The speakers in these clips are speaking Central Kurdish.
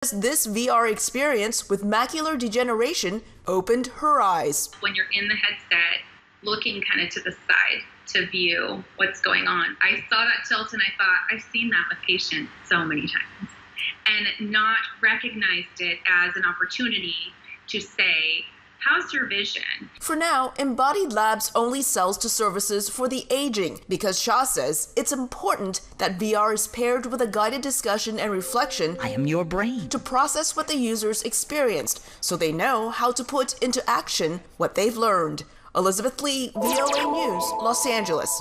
This VR experience with macular degeneration opened her eyes. When you're in the headset, looking kind of to the side to view what's going on, I saw that tilt and I thought, I've seen that with patients so many times, and not recognized it as an opportunity to say, how's your vision? For now, Embodied Labs only sells to services for the aging because Shah says it's important that VR is paired with a guided discussion and reflection. I am your brain. To process what the users experienced so they know how to put into action what they've learned. Elizabeth Lee, VOA News, Los Angeles.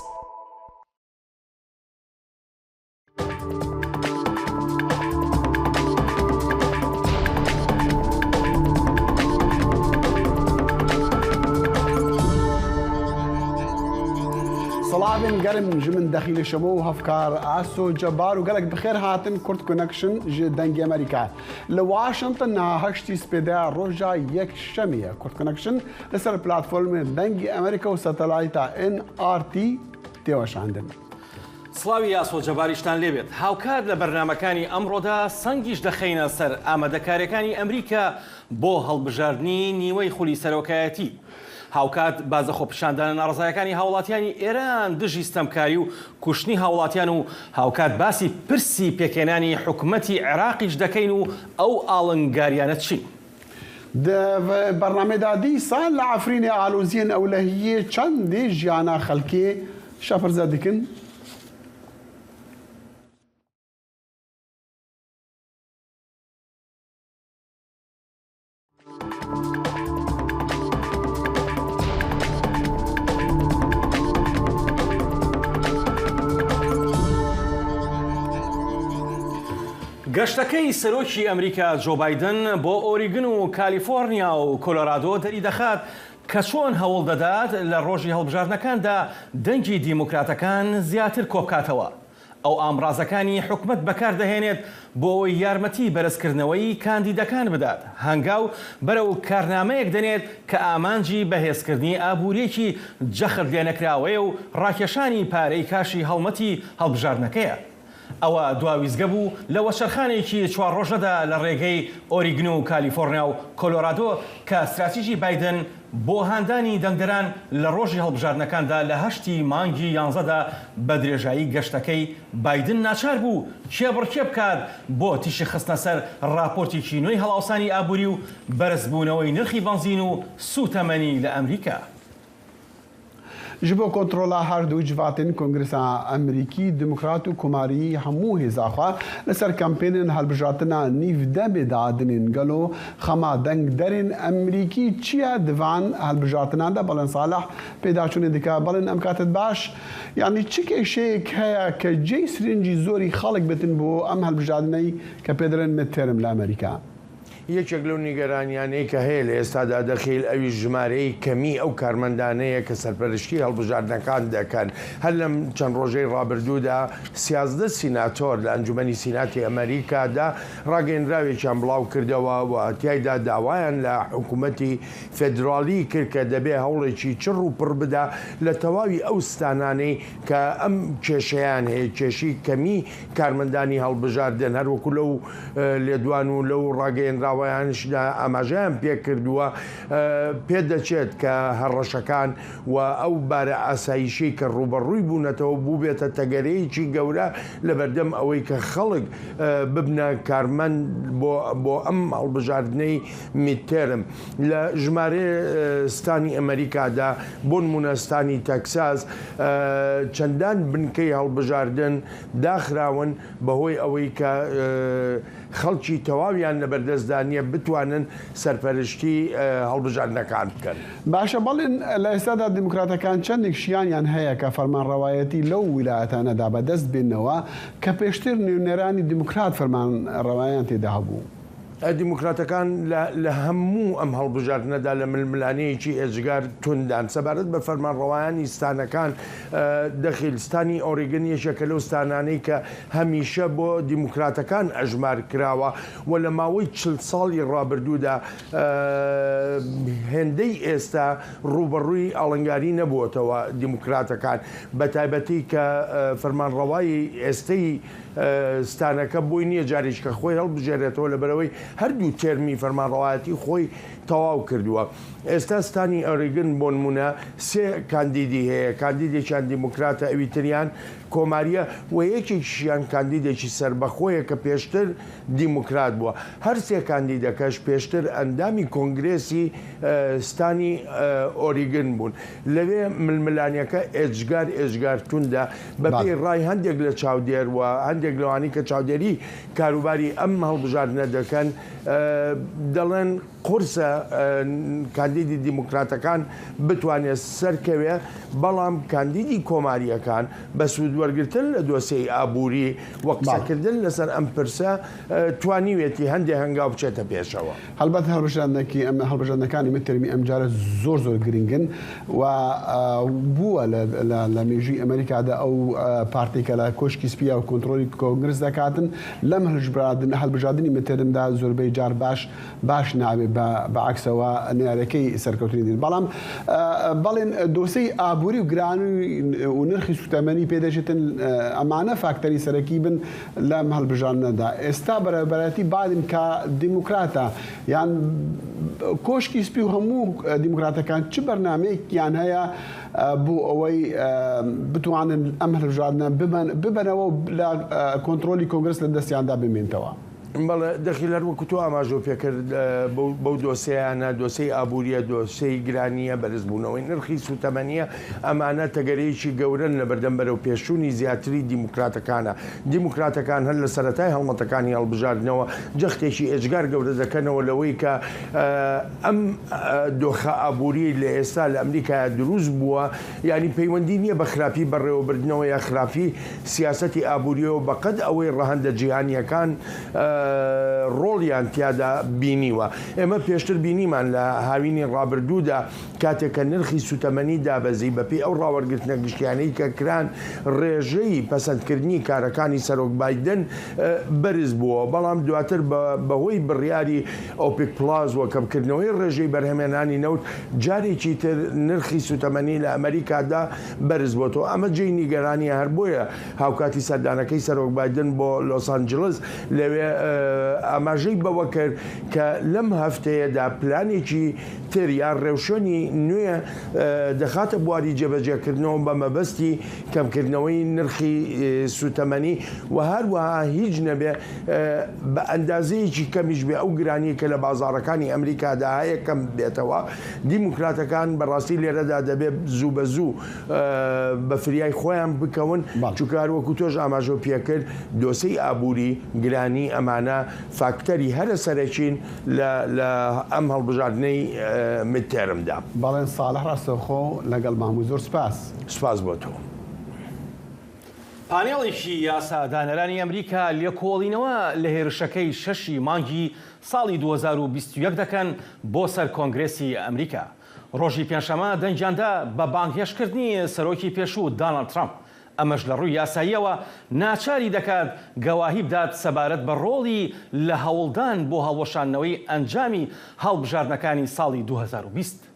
صلابين قرم جمن داخل شمو هفكار عسو جبار وقالك بخير هاتن كورت كونكشن دنجي امريكا لواشنطن هشتي سبيدا روجا يك شمية كورت كونكشن لسر بلاتفورم دنجي امريكا وساتلايتا NRT تيوش عندنا سڵاوی یاسۆ جەباریشتان لێبێت هاوکات لە بەرنامەکانی ئەمڕۆدا سەنگیش دەخەینە سەر ئامادەکاریەکانی ئەمریکا بۆ هەڵبژاردننی نیوەی خولی سەرۆکایەتی هاوکات بازە خۆپیشاندانە ناڕزایەکانی هاوڵاتیانی ئێران دژی ستەمکاری و کوشتنی هاوڵاتیان و هاوکات باسی پرسی پێکێنانی حکوومەتی عێراقیش دەکەین و ئەو ئاڵنگاریانە چین برنامه دادی سال لعفرین آلوزین ئەولەهیە چەندێ ژیانە خەڵکێ شەفرزە دکن گەشتەکەی سەرۆکی ئەمریکا جۆ بایدن بۆ ئۆریگن و کالیفۆرنیا و کۆلۆرادۆ دەری دەخات کە چۆن هەوڵ دەدات لە ڕۆژی هەڵبژاردنەکاندا دەنگی دیموکراتەکان زیاتر کۆبکاتەوە ئەو ئامڕازەکانی حکومەت بەکاردەهێنێت بۆ ئەوەی یارمەتی بەرزکردنەوەی کاندیدەکان بدات هەنگاو بەرەو کارنامەیەک دەنێت کە ئامانجی بەهێزکردنی ئابوووریەکی جەخت لێ نەکراوەیە و ڕاکێشانی پارەی کاشی هەڵمەتی هەڵبژاردنەکەیە ئەوە دواویزگە بوو لە وەچەرخانێکی چوار ڕۆژەدا لە ڕێگەی ئۆریگن و کالیفۆرنیا و کۆلۆرادۆ کە استراتیژی بایدن بۆ هاندانی دەنگدەران لە ڕۆژی هەڵبژاردنەکاندا لە هەشتی مانگی 11دا بە درێژایی گەشتەکەی بایدن ناچار بوو کێبڕکێ بکات بۆ تیشی خستنە سەر راپۆرتێکی نوێی هەڵاوسانی ئابووری و بەرزبوونەوەی نرخی بەنزین و سوتەمەنی لە ئەمریکا جبو کنترۆلا هەردوو جواتین کۆنگرسا ئەمریکی دموکرات و کوماری هەموو هێزاخوا لەسەر کەمپێنن هەڵبژاردنە نیڤدە بێدادنین گەلۆ خەما دەنگدەرین ئەمریکی چییە دوان هەڵبژاردناندا بەڵێن ساڵح پێداچوونی دکا بەڵێن ئەم کاتت باش یعنی چ کێشەیەک هەیە کە جێی سرنجی زۆری خەڵک بتن بۆ ئەم هەڵبژاردنەی کە پێدرێن متتێرم لە ئەمریکا یەکێک لەو نیگەرانیانەی کە هەیە لە ئێستادا دەخیل ئەوی ژمارەی کەمی ئەو کارمەندانەیە کە سەرپەرشتی هەڵبژاردنەکان دەکەن هەر لەم چەند ڕۆژەی ڕابردوودا 13 سیناتۆر لە ئەنجومەنی سیناتی ئەمریکادا ڕاگەیەنراوێکیان بڵاو کردەوە و تیایدا داوایان لە حکوومەتی فێدراڵی کرد کە دەبێ هەوڵێکی چڕ و پڕ بدا لە تەواوی ئەو ستانانەی کە ئەم کێشەیان هەیە کێشی کەمی کارمەندانی هەڵبژاردن هەروەکو لەو لێدوان و لەو ڕاگەیەنراوە یانشدا ئاماژەیان پێ کردووە پێدەچێت کە هەڕەشەکان و ئەو بارە ئاسایشی کە ڕوبەڕووی بوونەتەوە بوو بێتە تەگەرەیەکی گەورە لە بەردەم ئەوەی کە خەڵک ببنە کارمەند بۆ ئەم هەڵبژاردنەی میدتێرم لە ژمارە ستانی ئەمریکادا بۆ نمونە ستانی تەکساس چەندان بنکەی هەڵبژاردن داخراون بەهۆی ئەوەی کە خەڵکی تەواویان لە بەردەستدانیە بتوانن سەرپەرشتی هەڵبژاردنەکان بکەن باشە بەڵێن لە ئێستادا دیموکراتەکان چەندێک شیانیان هەیە کە فەرمانڕەوایەتی لەو ویلایەتانەدا بەدەست بێنەوە کە پێشتر نوێنەرانی دیموکرات فەرمانڕەوایان تێدا هەبوو دیموکراتەکان لە هەموو ئەم هەڵبژاردنەدا لە ململانەیەکی ئێجگار توندان سەبارەت بە فەرمانڕەوایانی ستانەکان دەخیلستانی ئۆریگن یەکێکە لەو ستانانەی کە هەمیشە بۆ دیموکراتەکان ئەژمار کراوە و لە ماوەی 40 ساڵی ڕابردوودا هێندەی ئێستا ڕوبەڕووی ئاڵنگاری نەبووەتەوە دیموکراتەکان بە تایبەتی کە فەرمانڕەوایی ئێستەی ستانەکە بۆی نییە جاریشکە خۆی هەڵبژێرێتەوە لەبەرەوەی هەردوو تێرمی فەرمانڕەوایەتی خۆی تەواو کردووە. ئێستا ستانی ئۆریگن بۆ نمونە 3 کاندیدی هەیە، کاندیدێکیان دیموکراتە ئەوی تریان کۆماریە و یەکێکیان کاندیدێکی سربەخۆیە کە پێشتر دیموکرات بووە. هەر 3 کاندیدەکەش پێشتر ئەندامی کۆنگرێسی ستانی ئۆریگن بوون. لەوێ ململانیەکە ئێجگار توندە بەپێی ڕای هەندێک لە چاودێر و هەندێک لەوانی کە چاودێری کاروباری ئەم هەڵبژاردنە دەکەن دەڵێن قورسە کاندیدی دیموکراتەکان بتوانێت سەرکەوێ، بەڵام کاندیدی کۆماریەکان بە سوودوەرگرتن لە دۆسەی ئابووری وە قسەکردن لەسەر ئەم پرسە توانیوێتی هەندێک هەنگاو بچێتە پێشەوە. هەڵبەت هەڵبژاردنەکانی مترمی ئەمجارە زۆر گرنگن و بووە لە مێژووی ئەمریکادا ئەو پارتێکە لە کۆشکی سپیا و کۆنتترۆلی کۆنگرس دەکاتن لەم هەڵبژاردننی مترمدا زۆربەی جار باش نابێت بەعکسەوە نارەکەی سەرکەوتنی دێن. بەڵام بەڵێن دۆسەی ئابووری و گرانی و نرخی سوتەمەنی پێدەچێتن ئەمانە فاکتەری سەرەکی بن لەم هەڵبژاردنەدا. ئێستا بەرەبەرەتی بادن کە دیموکراتە یان کۆشکی سپی و هەموو دیموکراتەکان چ بەرنامەیەکیان هەیە بۆ ئەوەی بتوانن ئەم هەڵبژاردنە ببەنەوە لە کۆنتترۆلی کۆنگرس لە دەستیاندا بمێنتەوە. بەڵێ دەخیلەر وەکو تۆ ئاماژۆ پێکرد بەو دۆسەیانە دۆسەی ئابووریە دۆسەی گرانیە بەرزبوونەوەی نرخی سوتەمەنیە ئەمانە تەگەرەیەکی گەورن لە بەردەم بەرەو پێشوونی زیاتری دیموکراتەکانە. دیموکراتەکان هەر لە سەرەتای هەڵمەتەکانی هەڵبژاردنەوە جەختێکی ئێجگار گەورە دەکەنەوە لەوەی کە ئەم دۆخە ئابووری لە ئێستا لە ئەمریکا دروست بووە، ینی پەیوەندی نییە بە خراپی بەڕێوەبردنەوە یا خراپی سیاسەتی ئابووریەوە بەقەد ئەوەی ڕەهەندە جیهانیەکان ڕۆڵیان تیادا بینیوە. ئێمە پێشتر بینیمان لە هاوینی ڕابردوودا کاتێککە نرخی سوتەمەنی دابەزی بەپێی ئەو ڕاوەرگرتنە گشتیانەی کە کران ڕێژەی پەسەندکردنی کارەکانی سەرۆک بایدن بەرز بووە، بەڵام دواتر بەهۆی بڕیاری ئۆپێک پلاس و کەمکردنەوەی ڕێژەی بەرهەمێنانی نەوت جارێکی تر نرخی سوتەمەنی لە ئەمریکادا بەرز بۆتەوە. ئەمە جێی نیگەرانیە هەر بۆیە هاوکاتی سەردانەکەی سەرۆک بایدن بۆ لۆس ئانجلس لەوێ ئاماژەی بەوە کرد کە لەم هەفتەیەدا پلانێکی تر یان ڕێوشۆنی نوێ دەخاتە بواری جێبەجێکردنەوە بە مەبەستی کەمکردنەوەی نرخی سوتەمەنی و هەروەها هیچ نەبێ بە ئەندازەیەکی کەمیش بێ ئەو گرانی کە لە بازاڕەکانی ئەمریکادا هەیە کەم بێتەوە. دیموکراتەکان بەڕاستی لێرەدا دەبێت زوو بە زوو بە فریای خۆیان بکەون، چونکە وەکو تۆش ئاماژە پێکرد دۆسەی ئابووری گرانی ئەمانە فاکتەری هەرە سەرەکین لە ئەم هەڵبژاردنەی متێرمدا. باڵێن ساڵح ڕاستەوخۆ لەگەڵ ماموو زۆر سپاس بۆ تۆ. پانێڵێکی یاسادانەرانی ئەمریکا لێکۆڵینەوە لە هێرشەکەی 6 مانگی ساڵی 2021 دەکەن بۆ سەر کۆنگرێسی ئەمریکا. ڕۆژی پێنجشەمە دەنجیاندا بە بانگهێشتکردنی سەرۆکی پێشوو دۆناڵد ترامپ. ئەمەش لە ڕووی یاساییەوە ناچاری دەکات گەواهی بدات سەبارەت بە ڕۆڵی لە هەوڵدان بۆ هەڵوەشاندنەوەی ئەنجامی هەڵبژاردنەکانی ساڵی 2020.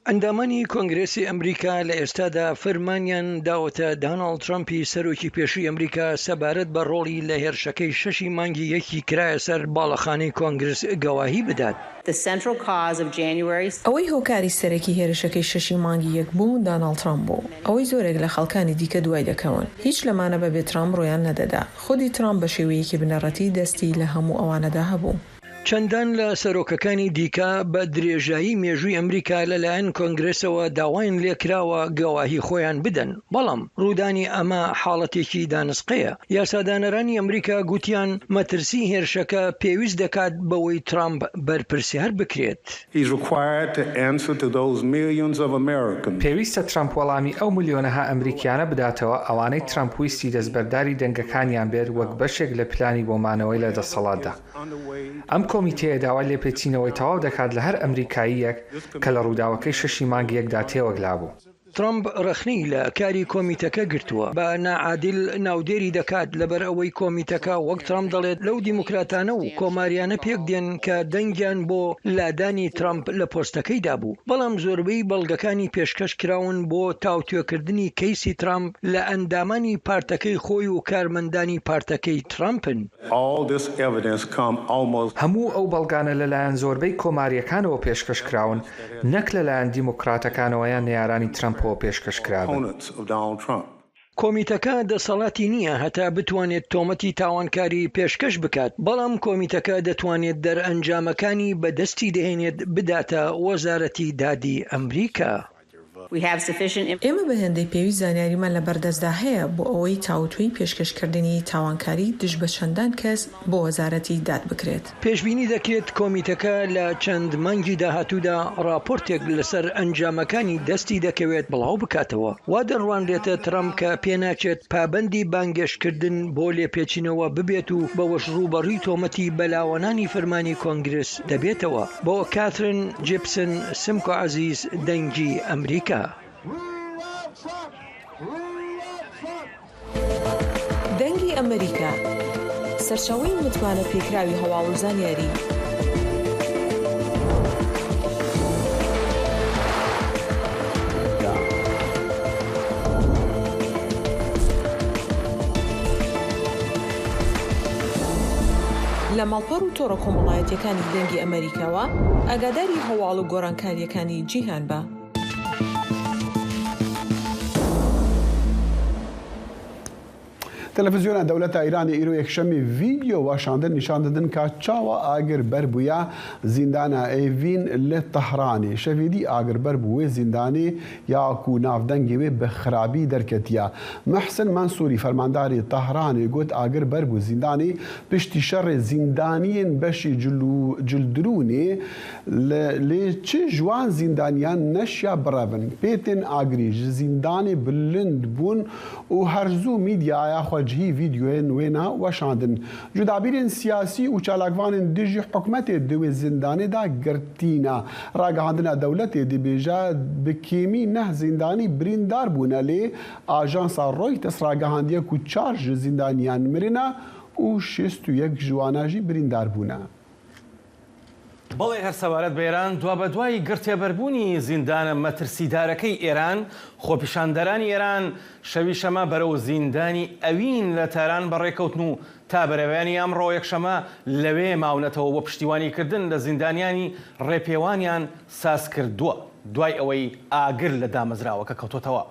ئەندامانی کۆنگرێسی ئەمریکا لە ئێستادا فەرمانیان داوەتە دۆناڵد ترامپی سەرۆکی پێشووی ئەمریکا سەبارەت بە ڕۆڵی لە هێرشەکەی 6 مانگی یەکی کرایە سەر باڵەخانەی کۆنگرس گەواهی بدات. ئەوەی هۆکاری سەرەکی هێرشەکەی 6 مانگی یەک بوو دۆناڵد ترامپ بوو. ئەوەی زۆرێک لە خەڵکانی دیکە دوای دەکەون. هیچ لەمانە بەبێ ترامپ ڕۆیان نەدەدا. خودی ترامپ بە شێوەیەکی بنەڕەتی دەستی لە هەموو ئەوانەدا هەبوو. چەندان لە سەرۆکەکانی دیکە بە درێژایی مێژووی ئەمریکا لەلایەن کۆنگرسەوە داوایان لێکراوە گەواهی خۆیان بدەن، بەڵام ڕوودانی ئەمە حاڵەتێکی دانسقەیە. یاسادانەرانی ئەمریکا گوتیان مەترسی هێرشەکە پێویست دەکات بەوەی ترامپ بەرپرسیار بکرێت. پێویستە ترامپ وەڵامی ئەو ملیۆنەها ئەمریکیانە بداتەوە ئەوانەی ترامپ ویستی دەستبەرداری دەنگەکانیان بێت وەک بەشێک لە پلانی بۆمانەوەی لە دەسەڵاتدا. ئەم کۆمیتەیە داوا لێپێچینەوەی تەواو دەکات لە هەر ئەمریکاییەک کە لە ڕووداوەکەی 6 مانگی یەکدا تێوەگلا بوو. ترامپ ڕخنەی لە کاری کۆمیتەکە گرتووە بە ناعادل ناودێری دەکات لەبەر ئەوەی کۆمیتەکە وەک ترامپ دەڵێت لەو دیموکراتانە و کۆماریانە پێک دێن کە دەنگیان بۆ لادانی ترامپ لە پۆستەکەیدا بوو بەڵام زۆربەی بەڵگەکانی پێشکەش کراون بۆ تاوتوێکردنی کەیسی ترامپ لە ئەندامانی پارتەکەی خۆی و کارمەندانی پارتەکەی ترامپن. هەموو ئەو بەڵگانە لەلایەن زۆربەی کۆماریەکانەوە پێشکەش کراون نەک لەلایەن دیموکراتەکانەوە یان نێرانی ترامپەوە پێشکەش کرابن. کۆمیتەکە دەسەڵاتی نییە هەتا بتوانێت تۆمەتی تاوانکاری پێشکەش بکات بەڵام کۆمیتەکە دەتوانێت دەرئەنجامەکانی بەدەستی دەهێنێت بداتە وەزارەتی دادی ئەمریکا. ئێمە بە هێندەی پێویست زانیاریمان لە بەردەستدا هەیە بۆ ئەوەی تاوتوی پێشکەشکردنی تاوانکاری دژ بە چەندان کەس بۆ وەزارەتی داد بکرێت. پێشبینی دەکرێت کۆمیتەکە لە چەند مانگی داهاتوودا راپۆرتێک لەسەر ئەنجامەکانی دەستی دەکەوێت بڵاو بکاتەوە. وا دەڕوانرێتە ترامپ کە پێناچێت پابەندی بانگێشکردن بۆ لێپێچینەوە ببێت و بەوەش ڕوبەڕووی تۆمەتی بەلاوەنانی فەرمانی کۆنگرس دەبێتەوە. بۆ کاترین جیپسن سمکۆ عەزیز دەنگی ئەمریکا. دەنگی ئەمریکا سەرچاوەی متمانە پێکراوی هەواڵ و زانیاری لە ماڵپەڕ و تۆڕە کۆمەڵایەتیەکانی دەنگی ئەمریکاوە ئاگاداری هەواڵ و گۆڕانکاریەکانی جیهان بە. تەلەڤیزیۆنە دەوڵەتە ئیرانی ئیرۆ یەکشەمی ڤیدیۆ واشاندن نیشان دەدن کە چاوە ئاگربەر بووە زیندانە ئێڤین لە تەهرانی شەڤیدی ئاگربەر بووێ زیندانی یاکو ناودەنگی وێ بە خراپی دەرکەتیە. محسن منسووری فەرمانداری تەهرانی گوت ئاگربەر بوو زیندانی پشتی شەڕێ زیندانیên بەشی جلدرونێ لێ چ جوان زیندانیان نەشیا بڕەبن پێتên ئاگری ji زیندانê bilind bûn û herzû mîdyaya xwe cihî vîdyoyên wê ne weşandin. Cudabîrên siyasî û çalakvanên dijî hikûmetê di wê zindanê de girtîne. Ragihandina dewletê dibêje bi kêmî neh zindanî birîndar bûne lê ajansa Reuters ragihandiye ku 4 ji zindaniyan mirine û 61 ji wan jî birîndar bûne. بەڵێ هەر سەوارەت بە ئێران دوا بە دوای گرتێبەربوونی زیندانە مەترسیدارەکەی ئێران خۆپیشاندەرانی ئێران شەوی شەمە بەرەو زیندانی ئەوین لە تاران بەڕێکەوتن و تا بەرەوەیانی ئەمڕۆ یەکشەمە لەوێ ماونەتەوە بۆ پشتیوانیکردن لە زیندانیانی ڕێپێوانیان ساز کردووە دوای ئەوەی ئاگر لە دامەزراوەکە کەوتۆتەوە.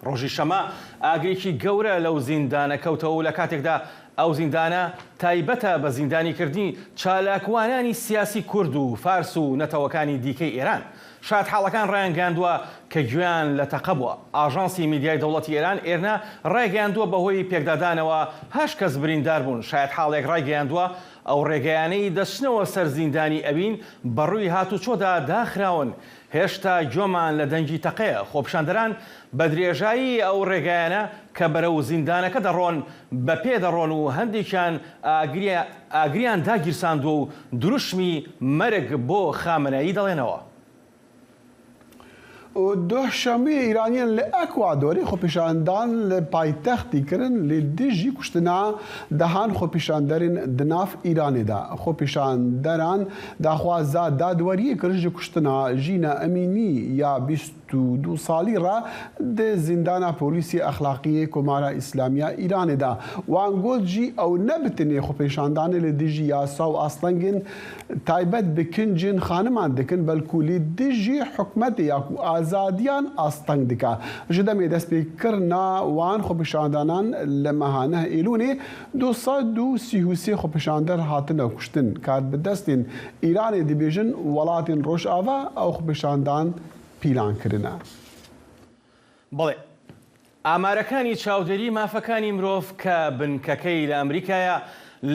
ڕۆژی شەمە ئاگرێکی گەورە لەو زیندانە کەوتەوە و لە کاتێکدا ئەو زیندانە تایبەتە بە زیندانیکردنی چالاکوانانی سیاسی کورد و فارس و نەتەوەکانی دیکەی ئێران. شاد حاڵەکان ڕایانگەاندووە کە گوێیان لە تەقە بووە. ئاژانسی میدیای دەوڵەتی ئێران ئێرنا ڕایگەاندووە بەهۆی پێکدادانەوە 8 کەس بریندار بوون. شاید حاڵێک ڕایگەاندووە ئەو ڕێگەیانەی دەچنەوە سەر زیندانی ئەوین بەڕووی هاتوچۆدا داخراون. هێشتا گوێمان لە دەنگی تەقەیە. خۆپیشاندەران بە درێژایی ئەو ڕێگەیانە کە بەرەو زیندانەکە دەڕۆن بە پێ دەڕۆن و هەندێکیان ئاگریان داگیرساندووە و دروشمی مەرگ بۆ خامنایی دەڵێنەوە. دوشەمەی ئیرانیان لە ئەکوادۆری خۆپیشاندان لە پایتەختی کردن لێ دژی کوشتنا دەهان خۆپیشاندەرین دناف ئیرانێدا. خۆپیشاندەران داخوازا دادوەریە کردژی کوشتنا ژینە ئەمینی یا 22 ساڵی ڕا دە زیندانە پۆلیسی ئەخلاقیە کۆمارە ئیسلامیە ئیرانێدا. وانگۆجی ئەو نەبتنێ خۆپیشاندانە لە دژی یاسا و ئاستەنگن تایبەت بکنجین خانمان دکن بەلکولی دژی حکومەتی یاکو ئازادیان ئاستەنگ دکا. ji demê destpêkirina wan xwepêşandanan li mehane Êlûnê 233 xwepêşander hatine kuştin. Kar bi destên Îranê dibêjin welatên Rojava ew xwepêşandan pîlan kirine. بەڵێ ئامارەکانی چاودێری مافەکانی مرۆڤ کە بنکەکەی لە ئەمریکایە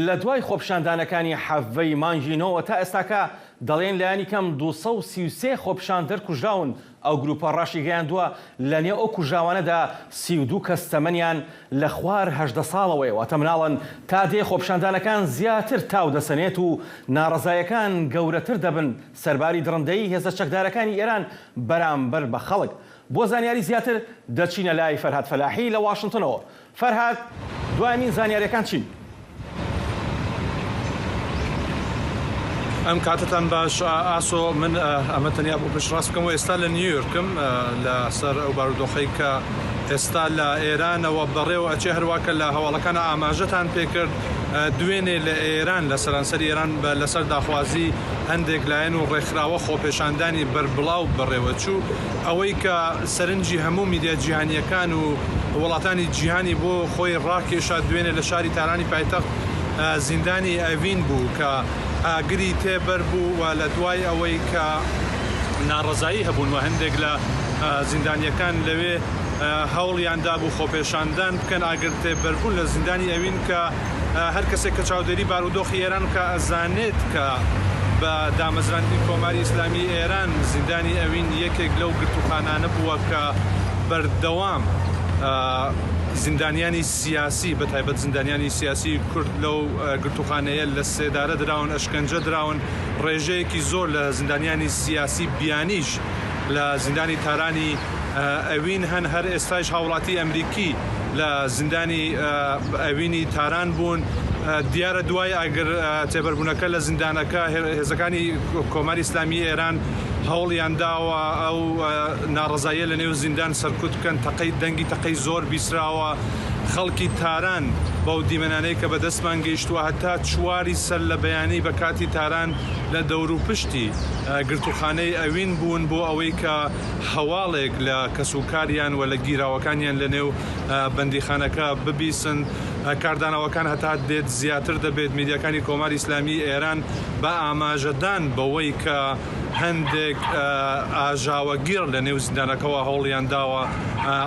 لە دوای خۆپیشاندانەکانی حەڤەی مانجینەوە تا ئێستاکە دەڵێن لایانی کەم 233 خۆپیشاندەر کوژراون. ئەو گروپە ڕاشی گەیاندووە لە نێو ئەو کوژراوانەدا 32 کەس تەمەنیان لە خوار 18 ساڵەوەی واتە مناڵن تا دێ خۆپیشاندانەکان زیاتر تاو دەسەنێت و ناڕەزایەکان گەورەتر دەبن. سەرباری دڕندەی هێزە چەکدارەکانی ئێران بەرامبەر بە خەڵک بۆ زانیاری زیاتر دەچینە لای فەرهاد فەلاحی لە واشنگتنەوە. فەرهاد، دوایمین زانیاریەکان چین؟ ئەم کاتتان باش ئاسۆ، من ئەمە تەنیا بۆ پشتڕاست بکەم و ئێستا لە نیویۆرکم لەسەر ئەو بارودۆخەی کە ئێستا لە ئێرانەوە بەڕێوە ئەچێ هەروواکە لە هەواڵەکانە ئاماژەتان پێکرد دوێنێ لە ئێران لە سەرانسەری ئێران لەسەر داخوازی هەندێک لایەن و ڕێکخراوە خۆپێشاندانی بەربڵاو بەڕێوەچوو ئەوەی کە سەرنجی هەموو میدیا جیهانیەکان و وڵاتانی جیهانی بۆ خۆی ڕاکێشا دوێنێ لە شاری تارانی پایتەخت زیندانی ئەڤین بوو کە ئاگری تێبەر بوو و لە دوای ئەوەی کە ناڕەزایی هەبوون و هەندێک لە زیندانیەکان لەوێ هەوڵیاندا بوو خۆپێشاندان بکەن ئاگر تێبەربوون لە زیندانی ئەوین کە هەر کەسێک کە چاودێری بارودۆخی ئێران کە ئەزانێت کە بە دامەزراندنی کۆماری ئیسلامی ئێران زیندانی ئەوین یەکێک لەو گرتوخانانە بووە کە بەردەوام زیندانیانی سیاسی بەتایبەت زیندانیانی سیاسی کورد لەو گرتوخانەیە لە سێدارە دراون، ئەشکەنجە دراون، ڕێژەیەکی زۆر لە زیندانیانی سیاسی بیانیش لە زیندانی تارانی ئەوین هەن هەر ئێستاش هاوڵاتی ئەمریکی لە زیندانی ئەوینی تاران بوون. دیارە دوای ئەگەر تێبەربوونەکە لە زیندانەکە هێزەکانی کۆماری ئیسلامی ئێران هەوڵیان داوە ئەو ناڕەزاییە لە نێو زیندان سەرکوت بکەن، دەنگی تەقەی زۆر بیسراوە، خەڵکی تاران بەو دیمەنانەی کە بەدەستمان گەیشتووە هەتا چواری سەر لە بەیانی بە کاتی تاران لە دەور و پشتی گرتوخانەی ئەوین بوون بۆ ئەوەی کە هەواڵێک لە کەسوکاریان و لە گیراوەکانیان لە نێو بەندیخانەکە ببیسن. کاردانەوەکان هەتا دێت زیاتر دەبێت میدیاکانی کۆماری ئیسلامی ئێران بە ئاماژەدان بەوەی کە هەندێک ئاژاوەگیر لە نێو زیندانەکەەوە هەوڵیان داوە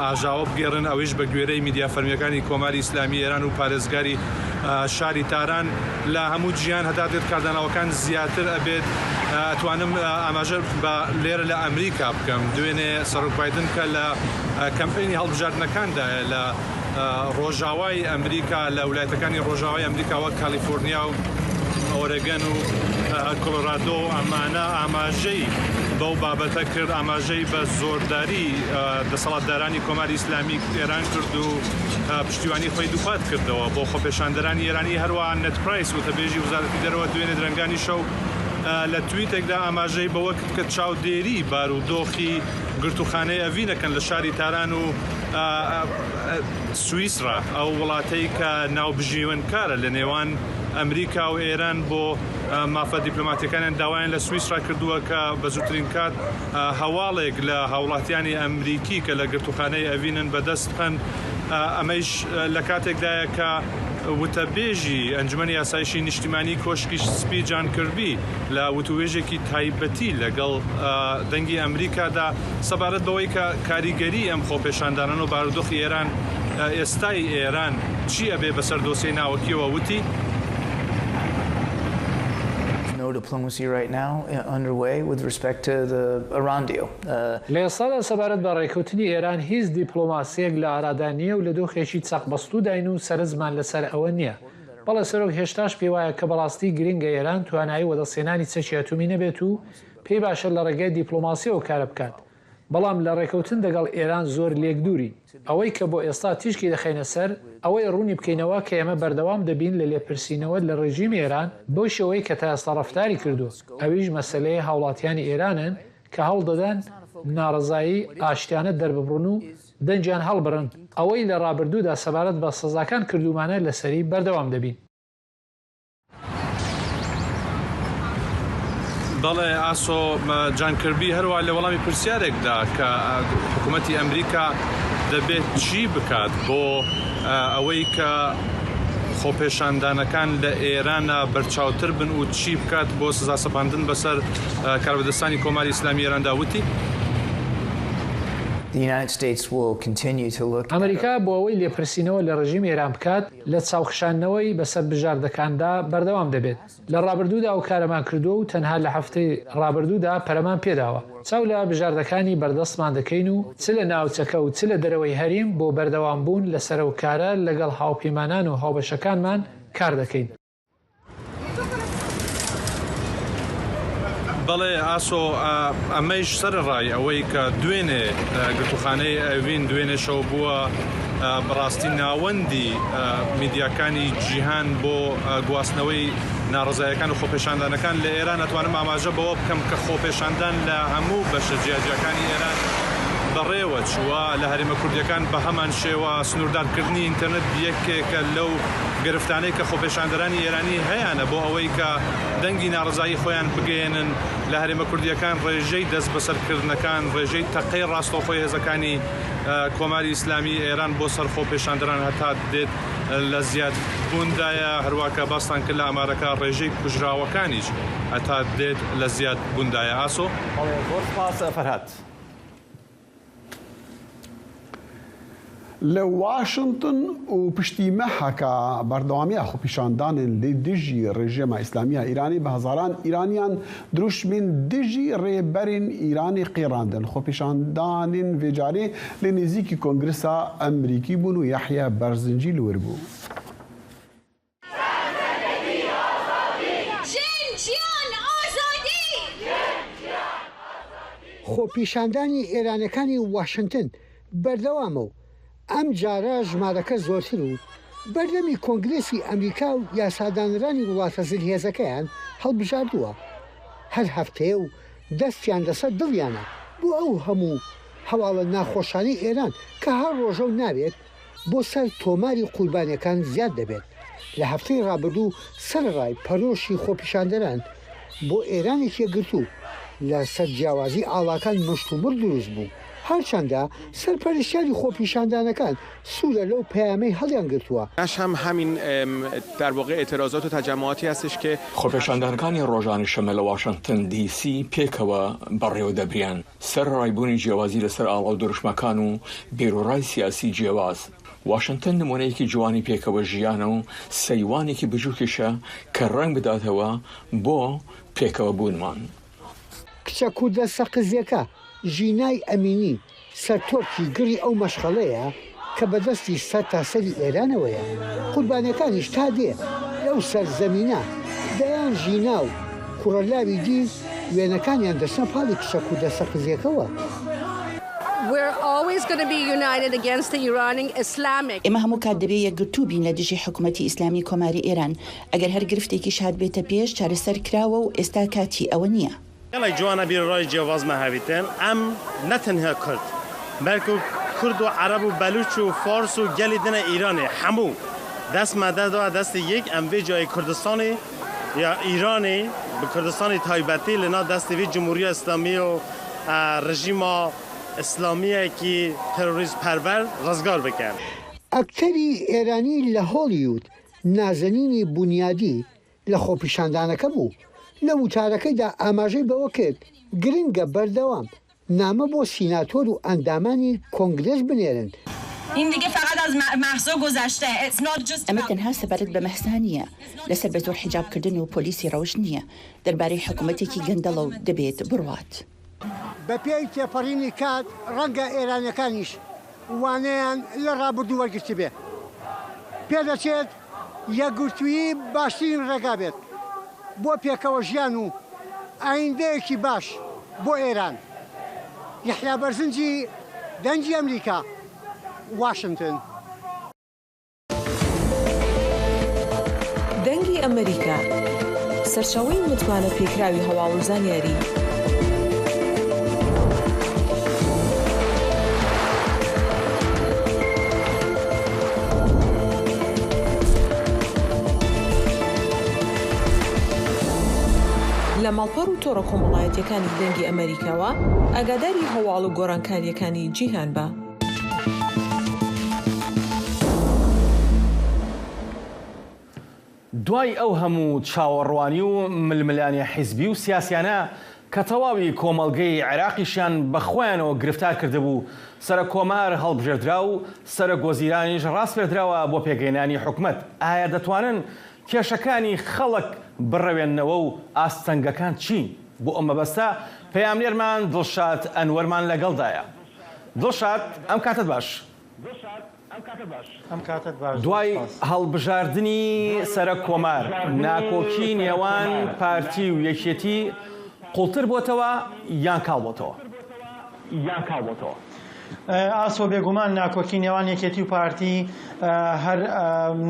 ئاژاوە بگێڕن، ئەویش بە گوێرەی میدیا فەرمیەکانی کۆماری ئیسلامی ئێران و پارێزگاری شاری تاران لە هەموو جیهان هەتا دێت کاردانەوەکان زیاتر ئەبێت. ئەتوانم ئاماژە بە لێرە لە ئەمریکا بکەم دوێنێ سەرۆک بایدن کە لە کەمپینی هەڵبژاردنەکاندا لە ڕۆژاوای ئەمریکا لە ویلایەتەکانی ڕۆژاوای ئەمریکا وەک کالیفۆرنیا و ئۆرێگەن و کۆلۆرادۆ ئەمانە ئاماژەی بەو بابەتە کرد، ئاماژەی بە زۆرداری دەسەڵاتدارانی کۆماری ئیسلامی ئێران کرد و پشتیوانی خۆی دووپات کردەوە بۆ خۆپێشاندەرانی ئێرانی. هەروە نەت پرایس وتەبێژی وزارەتی دەرەوە دوێنێ درەنگانی شەو لە تویتێکدا ئاماژەی بەوە کرد کە چاودێری بارودۆخی گرتوخانەی ئەڤینەکەن لە شاری تاران و سوئیسرا، ئەو وڵاتەی کە ناوبژیوەنکارە لە نێوان ئەمریکا و ئێران بۆ مافە دیپلۆماتیەکانیان داوایان لە سوئیسرا کردووە کە بە زووترین کات هەواڵێک لە هاوڵاتیانی ئەمریکی کە لە گرتوخانەی ئەڤینن بەدەست بخەن. ئەمەش لە کاتێکدایە کە وتەبێژی ئەنجومەنی یاسایشی نیشتیمانی کۆشکی سپی جان کەربی لە وتوێژێکی تایبەتی لەگەڵ دەنگی ئەمریکادا سەبارەت بەوەی کە کاریگەری ئەم خۆپێشاندانان و بارودۆخی ئێران ئێستای ئێران چی ئەبێ بەسەر دۆسیەی ناوەکیەوە وتی diplomacy right now underway with respect to the Iran deal. لە ئێستادا سەبارەت بە ڕێکەوتنی ئێران هیچ دیپلۆماسیەک لە ئارادا نییە و لە دۆخێکی چەقبەستوو داین و سەرنجمان لەسەر ئەوە نییە. بەڵێ سەرۆک هێشتاش پێ وایە کە بەڕاستی گرنگە ئێران توانایی وەدەسێنانی چەکی ئەتۆمی نەبێت و پێی باشە لە ڕێگای دیپلۆماسیەوە کارە بکات. بەڵام لە ڕێکەوتن دەگەڵ ئێران زۆر لێکدووری. ئەوەی کە بۆ ئێستا تیشکی دەخینە سەر ئەوەی ڕوونی بکەینەوە کە ئێمە بەردەوام دەبین لە لێپرسینەوە لە ڕێژیمی ئێران بۆ شێوەی کە تا ئێستا ڕەفتاری کردو. ئەویش مەسەلەیە هاوڵاتیانی ئێرانن کە هەوڵ دەدەن ناڕزایی ئاشتیانە دەرببڕون و دەنجیان هەڵبڕن. ئەوەی لە ڕابردوودا سەبارەت بە سەزاکان کردومانە لەسەری بەردەوام دەبین. بەڵێ ئاسۆ جان کەربی هەروە لە وەڵامی پرسیارێکدا کە حکوومەتی ئەمریکا دەبێت چی بکات بۆ ئەوەی کە خۆپێشاندانەکان لە ئێرانە بەرچاوتر بن و چی بکات بۆ سزا سەپاندن بەسەر کاربەدەستانی کۆماری ئیسلامی ئێراندا وتی ئەمریکا بۆ ئەوەی لێپرسینەوە لە ڕژیم ئێران بکات لە چاوخشانەوەی بەسەر بژاردەکاندا بەردەوام دەبێت. لە ڕابردوودا و کارەمان کردو و تەنها لە هەفتەی ڕابردوودا پەرەمان پێداوە. چاو لە بژاردەکانی بەردەستمان دەکەین و چ لە ناوچەکە و چ لە دەرەوەی هەریم بۆ بەردەوام بوون لە سەرۆکارە لەگەڵ هاوپەیمانان و هاوبەشەکانمان کار دەکەین. بەڵێ ئاسۆ ئەمەش سەرڕای ئەوەی کە دوێنێ گرتوخانەی ئەڤین دوێنێ شەو بووە بەڕاستی ناوەندی میدیاکانی جیهان بۆ گواستنەوەی ناڕزایەکان و خۆپێشاندانەکان لە ئێران ئەتوانم ئاماژە بەوە بکەم کە خۆپێشاندان لە هەموو بەشە جیاجیەکانی ئێران بەڕێوە چووە لە هەرێمە کوردیەکان بە هەمان شێوە سنووردارکردنی ئینتەرنێت یەکێکە لەو گرفتانەی کە خۆپێشاندەرانی ئێرانی هەیەە بۆ ئەوەی کە دەنگی ناڕزایی خۆیان بگەێنن لە هەرێمە کوردیەکان ڕێژەی دەست بەسەرکردنەکان ڕێژەی تەقەی ڕاستەوخۆی هێزەکانی کۆماری ئیسلامی ئێران بۆ سەر خۆپێشاندەران هەتا دێت لە زیاد بووندایە هەروواکە باستان کرد لە ئامارەکە ڕێژەی کوژراوەکانیش هەتا دێت لە زیاد بووندایە ئاسۆ فەرهاد. لە واشنگتن و پشتی مەحەکە بەردەوامیە خۆپیشاندانن لێ دژی ڕێژێمە ئیسلامیە ئیرانی بە هەزاران ئیرانیان دروشمین دژی ڕێبەرین ئیرانی قێڕاندن خۆپیشاندانین vێجارێ لە نێزیکی کۆنگرسا ئەمریکی بوون و یەحیا بەرزنجی لور بوو. خۆپیشاندانی ئێرانەکانی واشنگتن بەردەوامە و ئەم جارە ژمارەکە زۆرتر و بەردەمی کۆنگرێسی ئەمریکا و یاسادانرانی وڵاتە زلهێزەکەیان هەڵبژاردووە هەر هەفتەیە و دەستیان لەسەر دڵیانە بۆ ئەو هەموو هەواڵە ناخۆشانی ئێران کە هەر ڕۆژە و ناوێت بۆ سەر تۆماری قوربانیەکان زیاد دەبێت. لە هەفتەی ڕابردوو سەرڕای پەرۆشی خۆپیشاندەران بۆ ئێرانێکی گرتو لە سەر جیاوازی ئاڵاکان مشتومڕ دروست بوو. هەرچەندە سەرپەرشتیاری خۆپیشاندانەکان سوورە لەو پەیامەی هەڵیان گرتووە. هم همین در واقع اعتراضات و تجمعاتی هستش که خۆپێشاندانەکانی ڕۆژانی شەمە لە واشنگتن دیسی پێکەوە بەڕێوە دەبریان سەر ڕایبوونی جیاوازی لەسەر ئاڵا و دروشمەکان و بێروڕای سیاسی جیاواز. واشنگتن نمونەیەکی جوانی پێکەوە ژیانە و سەیوانێکی بچووکیشە کە ڕەنگ بداتەوە بۆ پێکەوە بوونمان. کچە کوردە سەقزیەکە ژینای ئەمینی سەرتۆپی گڕی ئەو مەشغەڵەیە کە بەدەستی سەر تاسەری ئێرانەوەیە. قوربانەکانیش تا دێ لەو سەرزەمینە دەیان ژینا و کوڕەلاوی دی وێنەکانیان دەچنە پاڵی کچە کوردە سەقزیەکەوە. ئێمە هەموو کات دەبێت یەکگرتوو بین لە دژی حکوومەتی ئیسلامی کۆماری ئێران ئەگەر هەر گرفتێکی شاد بێتە پێش چارەسەر کراوە و ئێستا کاتی ئەوە نییە. گەڵی جوانە بیرڕای جیاوازمە هەویتن ئەم نەتەنها کورد بەلکو کورد و عەرەب و بەلوچ و فارس و گەلی دنە ئیرانێ هەموو دەستمە دەدا دەستی یەک ئەم وێ جای کوردستانی یا ئیرانی بە کوردستانی تایبەتی لەنا دەستی وێ جمهوریە ئیسلامی و ڕژیما ئیسلامیەکی تەرۆریست پەرڤەر ڕزگار بکەن. ئەکتەری ئێرانی لە هۆلیوود نازەنینی بنیادی لە خۆپیشاندانەکە بوو. لە وتارەکەیدا ئاماژەی بەوە کرد گرنگە بەردەوام نامە بۆ سیناتۆر و ئەندامانی کۆنگرس بنێرن. ئەمە تەنها سەبارەت بە مەحسا نیە لەسەر بە زۆر حیجابکردن و پۆلیسی ڕەوش نییە دەربارەی حکوومەتێکی گەندەڵە و دەبێت بڕوات. بە پێی تێپەڕینی کات ڕەنگە ئێرانەکانیش وانەیان لە ڕابردوو وەرگرتی بێ پێدەچێت یەکگرتوویی باشترین ڕێگا بێت بۆ پێکەوە ژیان و ئایندەیەکی باش بۆ ئێران. یەحیا بەرزنجی دەنگی ئەمریکا، واشنگتن. دەنگی ئەمریکا سەرچاوەی متمانە پێکراوی هەواڵ و زانیاری لە ماڵپەڕ و تۆڕە کۆمەڵایەتیەکانی دەنگی ئەمریکاوە ئاگاداری هەواڵ و گۆڕانکاریەکانی جیهان بە. دوای ئەو هەموو چاوەڕوانی و ململانی حیزبی و سیاسیانە کە تەواوی کۆمەڵگەی عێراقیشیان بەخۆیانەوە گرفتار کردبوو سەرە کۆمار هەڵبژێردرا و سەرە گۆزیرانیش ڕاست پێدراوە بۆ پێگەێنانی حکومەت. ئایا دەتوانن کێشەکانی خەڵک بڕەوێننەوە و ئاستەنگەکان چین؟ بۆ ئەم مەبەستە پەیامنێرمان دڵشاد ئەنوەرمان لەگەڵدایە. دڵشاد ئەم کاتت باش. دوای هەڵبژاردننی سەرە کۆمار ناکۆکی نێوان پارتی و یەکێتی قوڵتر بۆتەوە یان کاڵ بۆتەوە ئاسۆ بێگومان ناکۆکی نێوان یەکێتی و پارتی هەر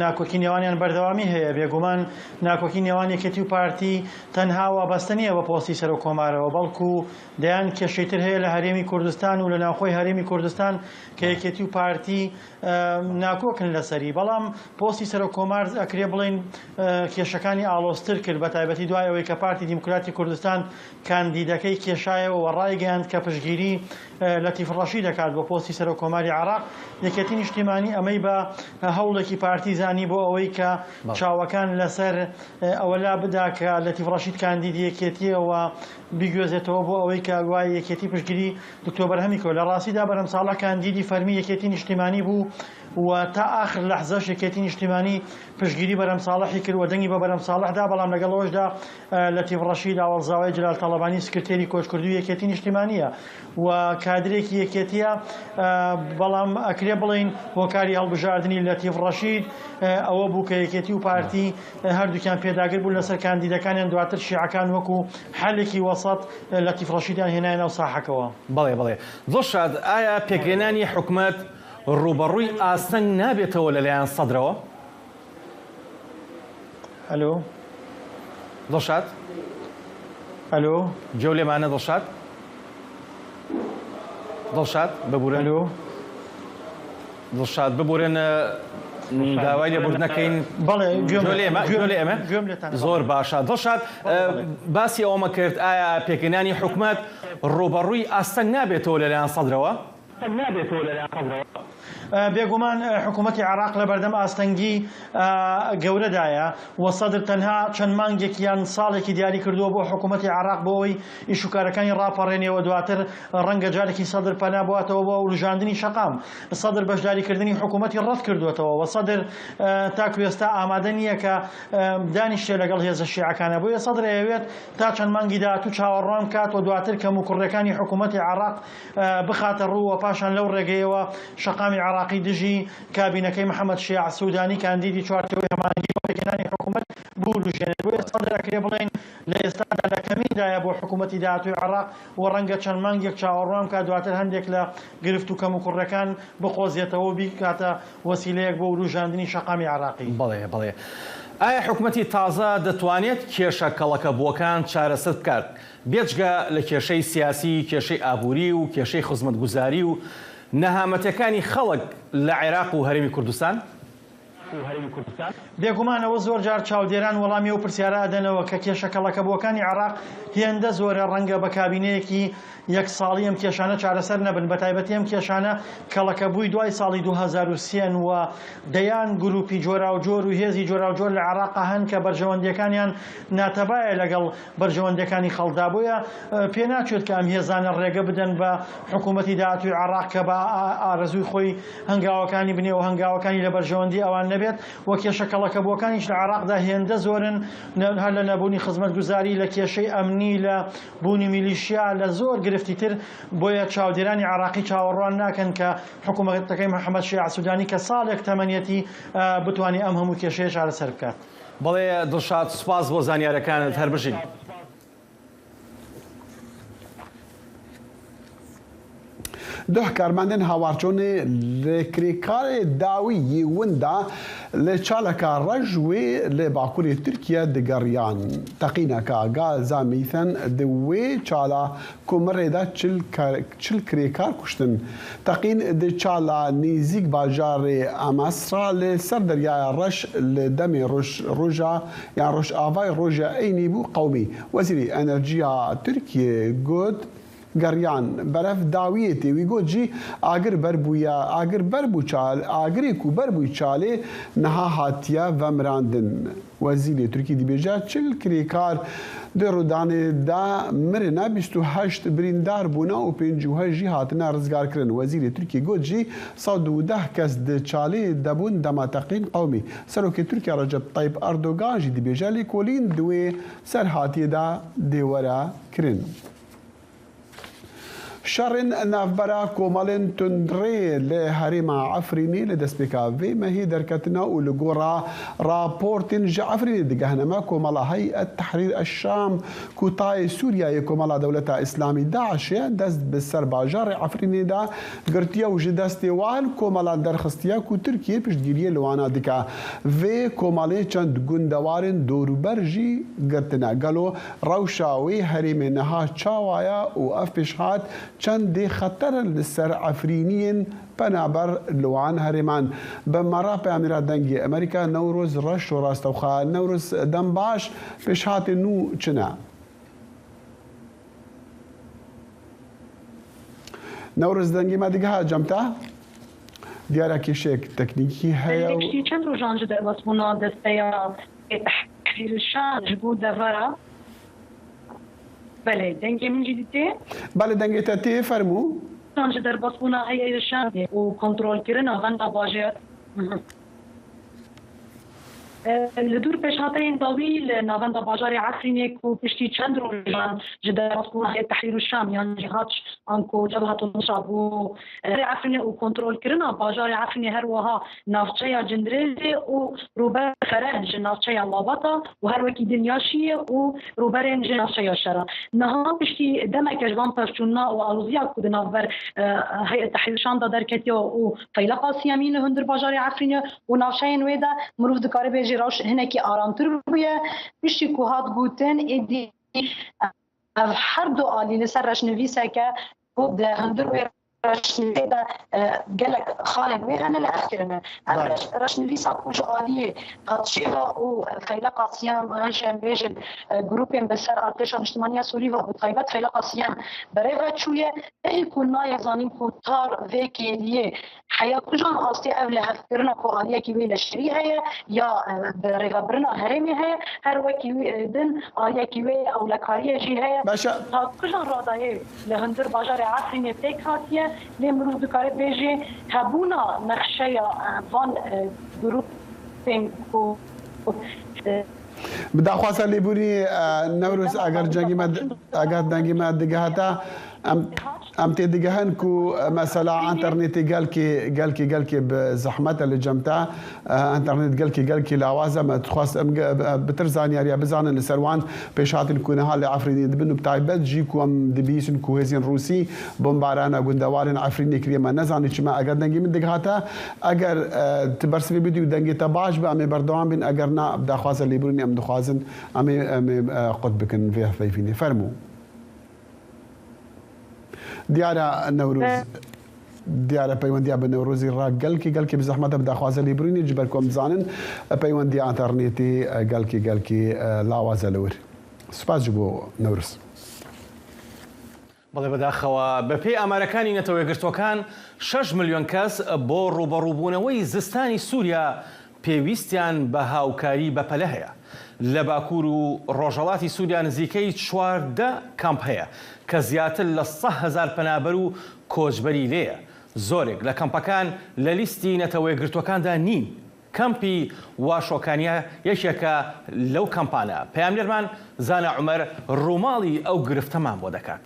ناکۆکی نێوانیان بەردەوامی هەیە بێگومان ناکۆکی نێوان یەکێتی و پارتی تەنها وابەستە نیە بە پۆستی سەر و کۆمارەوە بەڵکو دەیان کێشەیتر هەیە لە هەرێمی کوردستان و لە ناوخۆی هەرێمی کوردستان کە یەکێتی و پارتی ناکۆکن لەسەری بەڵام پۆستی سەر و کۆمار ئەکرێ بڵێن کێشەکانی ئاڵۆزتر کرد بە تایبەتی دوای ئەوەی کە پارتی دیموکراتی کوردستان کاندیدەکەی کێشایەوە و ڕایگەیاند کە پشتگیری لەتیف ڕەشید دەکات بۆ پۆستی سەر و کۆماری عێراق یەکێتی نیشتیمانی ئەمەی بە هەوڵێکی پارتی زانی بۆ ئەوەی کە چاوەکان لەسەر ئەوە لا بدا کە لەتیف ڕەشید کاندیدی یەکێتیەوە بیگوێزێتەوە بۆ ئەوەی کە دوای یەکێتی پشتگیری دکتۆر بەرهەمی کۆ لە ڕاستیدا بەرەم ساڵە کاندیدی فەرمی یەکێتی نیشتیمانی بوو و تا آخر لەحزەش یەکێتی نیشتیمانی پشتگیری بەرەم ساڵحی کرد و دەنگی بە بەرەم ساڵحدا بەڵام لەگەڵەوەشدا لەتیف ڕەشید ئاوەڵزاوای جلال تەڵەبانی سکرتێری کۆچکردوی یەکێتی نیشتیمانیە و کادرێکی یەکێتیە بەڵام ئەکرێ بڵین هۆکاری هەڵبژاردننی لەتیف ڕەشید ئەوە بوو کە یەکێتی و پارتی هەردووکیان پێداگر بوو لەسەر کاندیدەکانیان دواتر شیعەکان وەکو حەلێکی وەسەط لەتیف ڕەشیدیان هێنایە ناو ساحەکەوە. بەڵێ دڵشاد ئایا پێکهێنانی حکوومەت ڕوبەڕووی ئاستەنگ نابێتەوە لەلایەن سەدرەوە؟ ئەلۆ دڵشاد؟ ئەلۆ گوێ لێمانە دڵشاد؟ دڵشاد ببورن دڵشاد ببورن داوای لێبوردنەکەین گوێ لێ ئەمە زۆر باشە. دڵشاد باسی ئەوەمە کرد ئایا پێکهێنانی حکوومەت ڕوبەڕووی ئاستەنگ نابێتەوە لەلایەن سەدرەوە؟ بێگومان حکوومەتی عێراق لە بەردەم ئاستەنگی گەورەدایە و سەدر تەنها چەند مانگێکیان ساڵێکی دیاری کردووە بۆ حکوومەتی عێراق بۆەوەی ئیشوکارەکانی ڕاپەڕێنەوە دواتر ڕەنگە جارێکی سەدر پەنا بواتەوە بۆ وڵژاندنی شەقام سەدر بەشداریکردنی حکوومەتی ڕەت کردوێتەوە و سەدر تاکو ئێستا ئامادە نییە کە دانیشتێ لەگەڵ هێزە شیعەکانە بۆیە سەدر ئەوێت تا چەند مانگی داهاتوو چاوەڕوان کات و دواتر کە موکڕەکانی حکوومەتی عێراق بخاتە ڕوو و پاشان لەو ڕێگەیەوە شەقامی عراقی دژی کابینەکەی محەممەد شیع سوودانی کاندیدی چوارتەوەی هەمانگی بۆ پێکهێنانی حکوومەت بوروژێنێت بۆیە سەدر ئەکرێ بڵێن لە ئێستادا لە کەمیدایە بۆ حکوومەتی داهاتووی عێراق و ڕەنگە چەند مانگێک چاوەڕوان کات دواتر هەندێک لە گرفت و کەم و کوڕەکان بخۆزیێتەوە و بیکاتە وەسیلەیەک بۆ وروژاندنی شەقامی عراقی. بەڵێ ئایا حکوومەتی تازە دەتوانێت کێشە کەڵەکە بووەکان چارەسەر بکات بێجگە لە کێشەی سیاسی کێشەی ئابووری و کێشەی خزمەتگوزاری و نەهامەتەکانی خەڵک لە عێراق و هەرێمی کوردستان؟ بێگومانەوە زۆر جار چاودێران وەڵامی و پرسیارە ئەدەنەوە کە کێشە کەڵەکەبووەکانی عێراق هێندە زۆرە ڕەنگە بە کابینەیەکی یەک ساڵی ئەم کێشانە چارەسەر نەبن بە تایبەتی ئەم کێشانە کەڵەکە بووی دوای ساڵی 2023 و دەیان گروپی جۆرا و جۆر و هێزی جۆرا و جۆر لە عێراق هەن کە بەرژەوەندەکانیان ناتەبایە لەگەڵ بەرژەوەندەکانی خەڵدا بۆیە پێ ناچێت کە ئەم هێزانە ڕێگە بدەن بە حکوومەتی داهاتووی عێراق کە بە ئارەزووی خۆی هەنگاوەکانی بنێ و هەنگاوەکانی لە بەرژەوەندی ئەوان نەبێت وە کێشە کەڵەکەبووەکانیش لە عێراقدا هێندە زۆرن هەر لە نەبوونی خزمەتگوزاری لە کێشەی ئەمنی لە بوونی میلیشیا لە زۆر گرفتی تر بۆیە چاودێرانی عراقی چاوەڕوان ناکەن کە حکوومەتەکەی محەممەد شیع سوودانی کە ساڵێک تەمەنیەتی بتوانێت ئەم هەموو کێشەیە چارەسەر بکات. بەڵێ دڵشاد سوپاس بۆ زانیارەکانت هەر بژین. دوه کارمەندên هاوارچۆnê li kirêkarê dawî yê win da li çaleka rej wê li Bakurê Tirkiye digeriyan. Teqîneka gaza mîthen di wê çala Kumirê de çil kirêkar kuştin. Teqîn di çala nêzik bajarê Amesra li ser deryaya reş li demê roja yan Rojavayê roja Eynî bû qewmî. Wezîrê Enerjiya Tirkiye got گریان برف داویه تیوی گو جی آگر بر بویا آگر بر بو چال آگری کو بر بو چاله نها هاتیا و مراندن وزیر ترکی دی بیجا چل کریکار در رودان دا مرنا 28 بریندار بونا و 50 جی هاتنا رزگار کرن وزیر ترکی گو جی 110 کس د چاله دبون دماتقین قومی سروک ترکیه رجب طیب اردوغان جی دی بیجا لیکولین دوی سر هاتی دا دیورا کرن. شەڕێن ناوبەرە کۆمەڵێن تونندڕێ لە هەرێما عەفرینی لە دەستپێکا vê mehî derketina û li gora raportên ji Efrînê digihîne kۆmەڵa Heyet Tehrîr eşşam ku tayê Sûriyayê kۆmەڵa Dewleta İslamî Daişê dest bi ser bajarê Efrînê de girtiye û ji destê wan kômela derxistiye ku Tirkiye piştgiriyê li wana dike. Vê komalê çend gundewarên dorûber jî girtine. Gelo rewşa wê herêmê niha çawaye û ev pêşhat çendê xeter li ser Efrîniyên penaber li wan herêman. Bi mera peyamêra dengê Amerîka Newroz reş û rastewxa Newroz dem baş pêşhatên nû çi ne? Newroz dengê me digiha cemta? دیارە کێشێک تەکنیکی هەیە چەند ڕۆژان ji derbasbûna desteya Tehrîrşan ji bo devera belê dengê min jî dîtê belê dengê te tê fermû ji derbasbûna Heyrîşan û kontrolkirina venda bajêr li dûr pêşhateyên dawî li navenda bajarê Efrînê ku piştî çend rojan ji derbasbûna Heyet Tehrîr û Şam yan Cîhat Anko Cebhat Nusra bû Efrînê û kontrolkirina bajarê Efrînê her wiha navçeya Cindirêzê û rûber xeren ji navçeya Labata û her wekî Dinyaşiyê û rûberên ji navçeya Şera. Niha piştî demeke ji van pevçûna û alûziya ku di navber Heyet Tehrîr û Şam da derketiye û Feyleqa Siyemîn li hundir bajarê Efrînê û navçeyên wê de mirov dikare bêje rewş hinekî aramtir bûye piştî ku hat gotin êdî her du alî li ser reşnivîseke ku di hundir wê reşnivîsê de gelek xalên wê hene li ev kirine. Reşnivîsa ku ji aliyê qadşêva û Feyleqa Siyam hejên bêjin grupên bi ser artêşa Niştimaniya Sûrî ve bi taybet Feyleqa Siyam berêve çûye ê ku nayê zanîn ku tar vê kêliyê heya kujan astê ev li hevkirina ku aliyekî wê leşkerî heye ya bi rêvebirina herêmê heye her wekî din aliyekî wê ewlekariyê jî heye ta kujan radayê li hundir bajarê Efrînê têk hatiye lê mirov dikare bêje hebûna nexşeya van grupên ku bi daxwaza lêbûrî Newroz eger dengê me digihata em tê digihin ku mesela internetê gelkê bi zehmet li cemta internet gelkê lawaze me dixwast em bitir zanyariya bizanin li ser wan pêşhatên ku niha li Efrînê dibin û bi taybet jî ku em dibîsin ku hêzên Rûsî bombarana gundewarên Efrînê kiriye me nezanî çima eger dengê min digihata eger tu bersivê bidî û dengê te baş be em ê berdewam bin eger na bi daxwaza lêbûrînê em dixwazin em ê qut bikin vê hevpeyvînê fermû. دیارە نەوروز دیارە پەیوەندیا بە نەورۆزی ڕا گەلکی بە زەحمەتە بە داخوازە لێبوورینی جبەر کۆم بزانن پەیوەندی ئینتەرنێتی گەلکی لاوازە لەور سوپاس ji بۆ نەورز. بەڵێ بەداخەوە بەپێی ئامارەکانی نەتەوە یەکگرتوەکان 6 ملیۆن کەس بۆ ڕوبەڕووبوونەوەی زستانی سووریا پێویستیان بە هاوکاری بەپەلە هەیە. لە باکوور و ڕۆژهەڵاتی سووریا نزیکەی 14 کامپ هەیە کە زیاتر لە 100,000 پەنابەر و کۆچبەری لێیە. زۆرێک لە کەمپەکان لە لیستی نەتەوە یەکگرتوەکاندا نین. کەمپی واشۆکانیا یەکێکە لەو کەمپانە. پەیاملێرمان زانە عومەر ڕووماڵی ئەو گرفتەمان بۆ دەکات.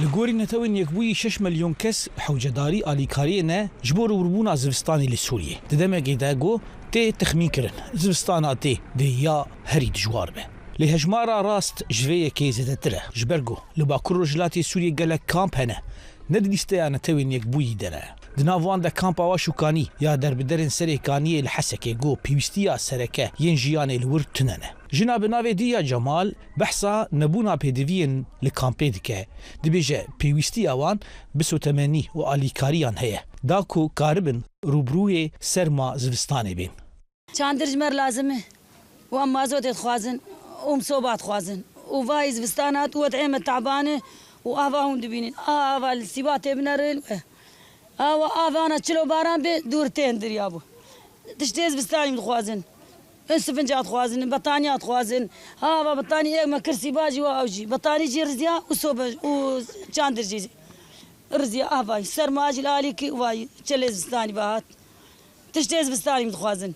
لە گۆری نەتەوەی یەکبووی 6 ملیۆن کەس حەوجەداری ئالیکاریەنە ji بۆ ڕووبوونا زستانی لە سووریێ. Di demekê got tê texmînkirin zivistana tê dê ya herî dijwar be. Lê hejmara rast ji vê yekê zêdetir e. Ji ber got li Bakur Rojhilatê Sûriyê gelek kamp hene. Ne di lîsteya netewên yekbûyî de ne. Di nav wan de kampa Waşûkanî ya derbiderên Serêkaniyê li Hesekê got pîwîstiya sereke yên jiyanê li wir tune ne. Jina bi navê Diya Cemal behsa nebûna pêdiviyên li kampê dike. Dibêje pêwîstiya wan bi sotemenî û alîkariyan heye. Da ku karibin rûbrûyê serma zivistanê bên. Çandir ji me lazim e. Wan mazotê dixwazin û misobat dixwazin. û vayî zivistanat û em teban e û ava hûn dibînin. Ava li sîbatê binerin e. Awa avana çilo baran bê dûr tên diriya bû. Tiştê zivistanî dixwazin. Sifinca dixwazin, betaniya dixwazin. Ava betanî me kir sîbacî wa ew jî. Betanî jî riziya û sobe û çandir jî. Riziya avayî serma jî alîkî wayî çelê zivistanî bahat. Tiştê zivistanî dixwazin.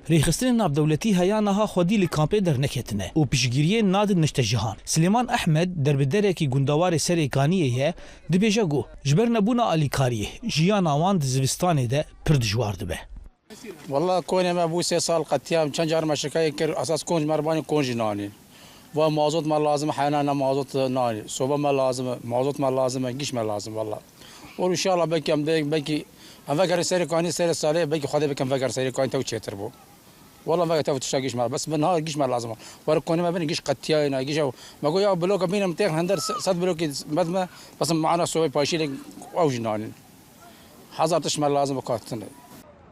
ریخستن ناودولتی هیانها خودی لکامپی در نکتنه و پیشگیری ناد نشت جهان. سلیمان احمد در بدره کی گندوار سریکانیه دبیجه گو جبر نبونا آلیکاریه جیان آوان زوستانه ده پردجوار دبه. والله كوني ما بو 3 سال قتيام كان جار مشكاي كر اساس كونج مرباني كونج ناني ومازوت ما لازم حيانا مازوت ناني صوبه ما لازم مازوت ما لازم قيش ما لازم والله وان شاء الله بكي ام بكي افكر سيري كاني سيري صالح بكي خدي بكم فكر سيري كان تو تشتربو والله ما تو تشاقيش ما بس بالنهار قيش ما لازم ورا كوني ما بين قيش قتيانا قيش ما قول يا بلوك بين 200 هندر صد بلوك بدما بس معنا سوي باشي او جنان حضرتش ما لازم كاتنا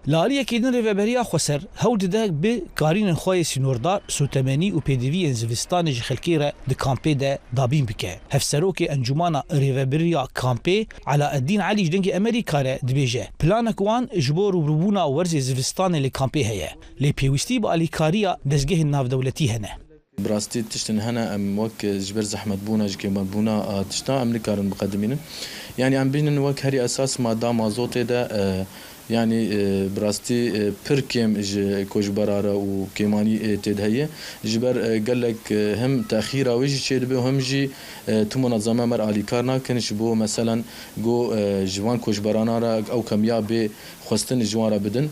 لالیا کدن ریوبریا خسر هود ده به کارین خوای سینوردار سوتمنی و پدوی انزوستان جخلکی را د کامپی ده دابین بکه هفسروک انجمانا ریوبریا کامپی علا الدین علی جدنگ امریکا را دبیجه پلانک وان جبور و بربونا ورز انزوستان لی کامپی هیا لی پیوستی با الیکاریا دزگه ناو دولتی هنه براستي تشتن هنا ام وك جبر زحمت بونا جكيما بونا تشتا امريكا مقدمين يعني عم بين وك هري اساس ما دام ازوت ده يعني براستي بركيم كوجبرارا وكيماني تدهيه جبر قال لك هم تاخير ويجي شيء به هم جي تو منظمه مر علي كارنا كانش بو مثلا جو جوان كوجبرانا او كميا به خستن جوان بدن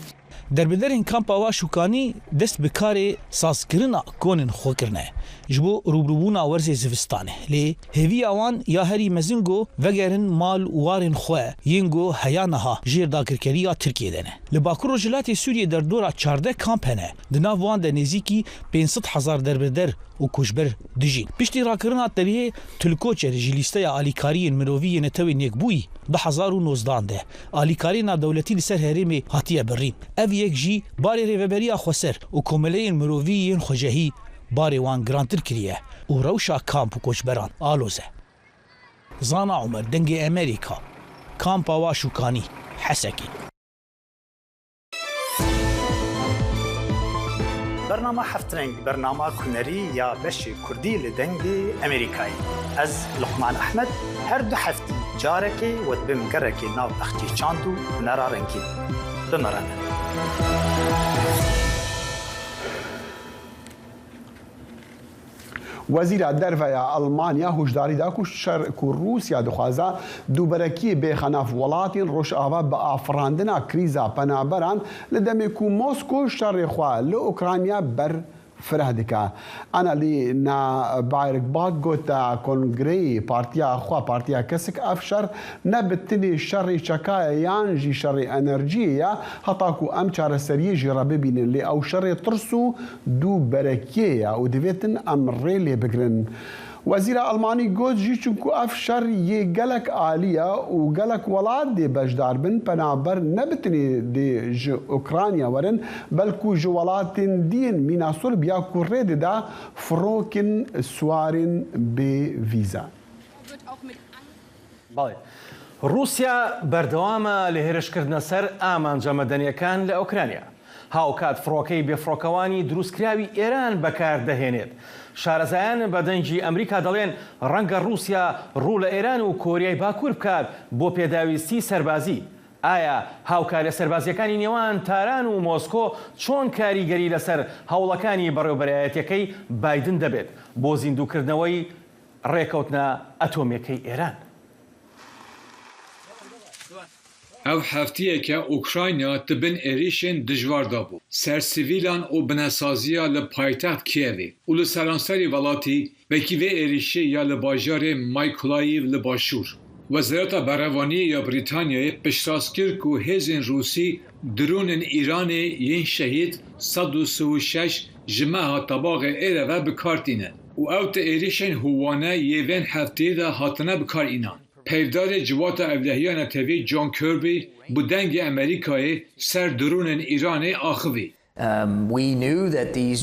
در بدرین کامپا واشوکانی دست بکاری سازکرنا کونن خوکرنه جبو روبروبونا ورز زوستانه لی هوی آوان یا هری مزنگو وگرن مال وارن خواه ینگو هیانها جیر داکرکریا ترکیه دنه لباکر رجلاتی سوریه در دورا 14 کامپ هنه دناو وان ده نزیکی 500,000 در بدر و کشبر دجین پشتی راکرنا تلیه تلکوچه رجلیسته آلیکاری مرووی نتوی نیک بوی 2019 ده آلیکاری نا دولتی لسر هرمی هاتیه برین او یک جی باری ریوبریا خسر و کومله مرووی خوجهی باری وان گرانتر کریه و روشا کامپ و کشبران آلوزه زانا عمر دنگ امریکا کامپ واشوکانی حسکی برنامه هفترنگ برنامه کنری یا بشی کردی لدنگی امریکایی از لقمان احمد هر دو هفتی جارکی و بمگرکی ناو اختی چاندو نرارنگی بمرانه وزیر دەرەوەیە ئەڵمانیا هۆشداری دا کو رووسیا دخوازە دووبەرەکی بێخەناف وڵاتین ڕۆژئاوا بە ئافڕاندنا کریزا پەنابەران لە دەمێک و مۆسکۆ شەڕێخوا لە ئوکرانیا بەر فرح دکا انا لی نا بايرك باد گوتا کنگری پارتیا خوا پارتیا کسک افشر نبتنی شر چکای یان جی شر انرژیا هتاکو ام چاره سری جی را ببینن لی او شر ترسو دو برکیه او دویتن امر لی بگرن وزیر آلمانی گوت جی چونکو افشر یه گلک عالیه و گلک ولاد دی بجدار بن پنابر نبتنی دی ج اوکرانیا ورن بلکو ج ولاتن دین میناسور بیا کورید دا فروکن سوارن به ویزا. بله. روسیا بردوامە لە هێرشکردنە سەر ئامانجە مەدەنیەکان لە ئۆکرانیا. هاوکات فڕۆکەی بێفڕۆکەوانی دروستکراوی ئێران بەکاردەهێنێت. شارەزایان بە دەنگی ئەمریکا دەڵێن ڕەنگە رووسیا ڕوو لە ئێران و کۆریای باکوور بکات بۆ پێداویستی سەربازی. ئایا هاوکارە سەربازیەکانی نێوان تاران و مۆسکۆ چۆن کاریگەری لەسەر هەوڵەکانی بەڕێوەبەرایەتیەکەی بایدن دەبێت بۆ زیندووکردنەوەی ڕێکەوتنە ئەتۆمیەکەی ئێران؟ Ev heftiyeke Ukrayna tibin êrişên dijwar dabû. Sersivîlan û binesaziya li paytext Kievê û li seranserê welatî wekî vê êrişê ya li bajarê Mykolaiv li başûr. Wezareta Berhevaniyê ya Brîtanyayê piştrast kir ku hêzên Rûsî dronên Îranê yên şehîd 136 ji meha tebaxê êre ve bikartîne û ew ti êrişên hûwane yê vên hefteyê de hatine bikarînan. Peyvdarê civata evlehiya netevî John Kirby bu dengê Amerîkayê ser dronên Îranê axivî.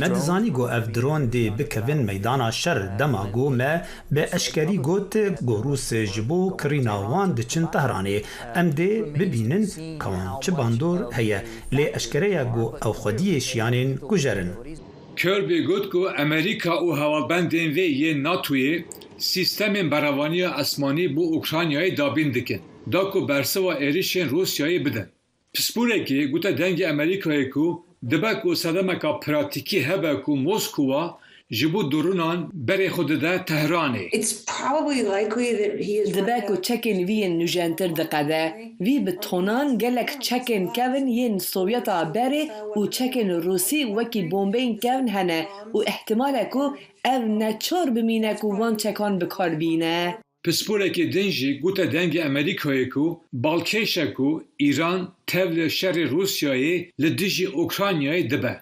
Me dizanî got ev dron dê bikevin meydana şer dema got me bi eşkerî got got Rûs ji bo kirîna wan diçin Tehranê. Em dê bibînin ka wan çi bandor heye lê eşkereya got ew xwediyê şiyanên gujerin. Kirby got ku Amerîka û hewalbendên vê yên NATOyê sistemên berhevaniya esmanî bû Ukraynayê dabîn dikin. Da ku bersiva êrişên Rûsyayê bidin. Pisporekê gote dengê Amerîkayê ku دبک و سدمکا پراتیکی هبک و موسکوا جبو درونان بری خود ده تهرانه. دبک و چکن وی نجانتر دقده وی به تونان گلک چکن کون ین سوویتا بری و چکن روسی وکی بومبین کون هنه و احتمال کو او نچار بمینه کو وان چکان بکار بینه. پسپورک دنجی گوته دنگ امریکایی کو بالکیشه کو ایران تول شر روسیایی لدیجی اوکراینیایی دبه.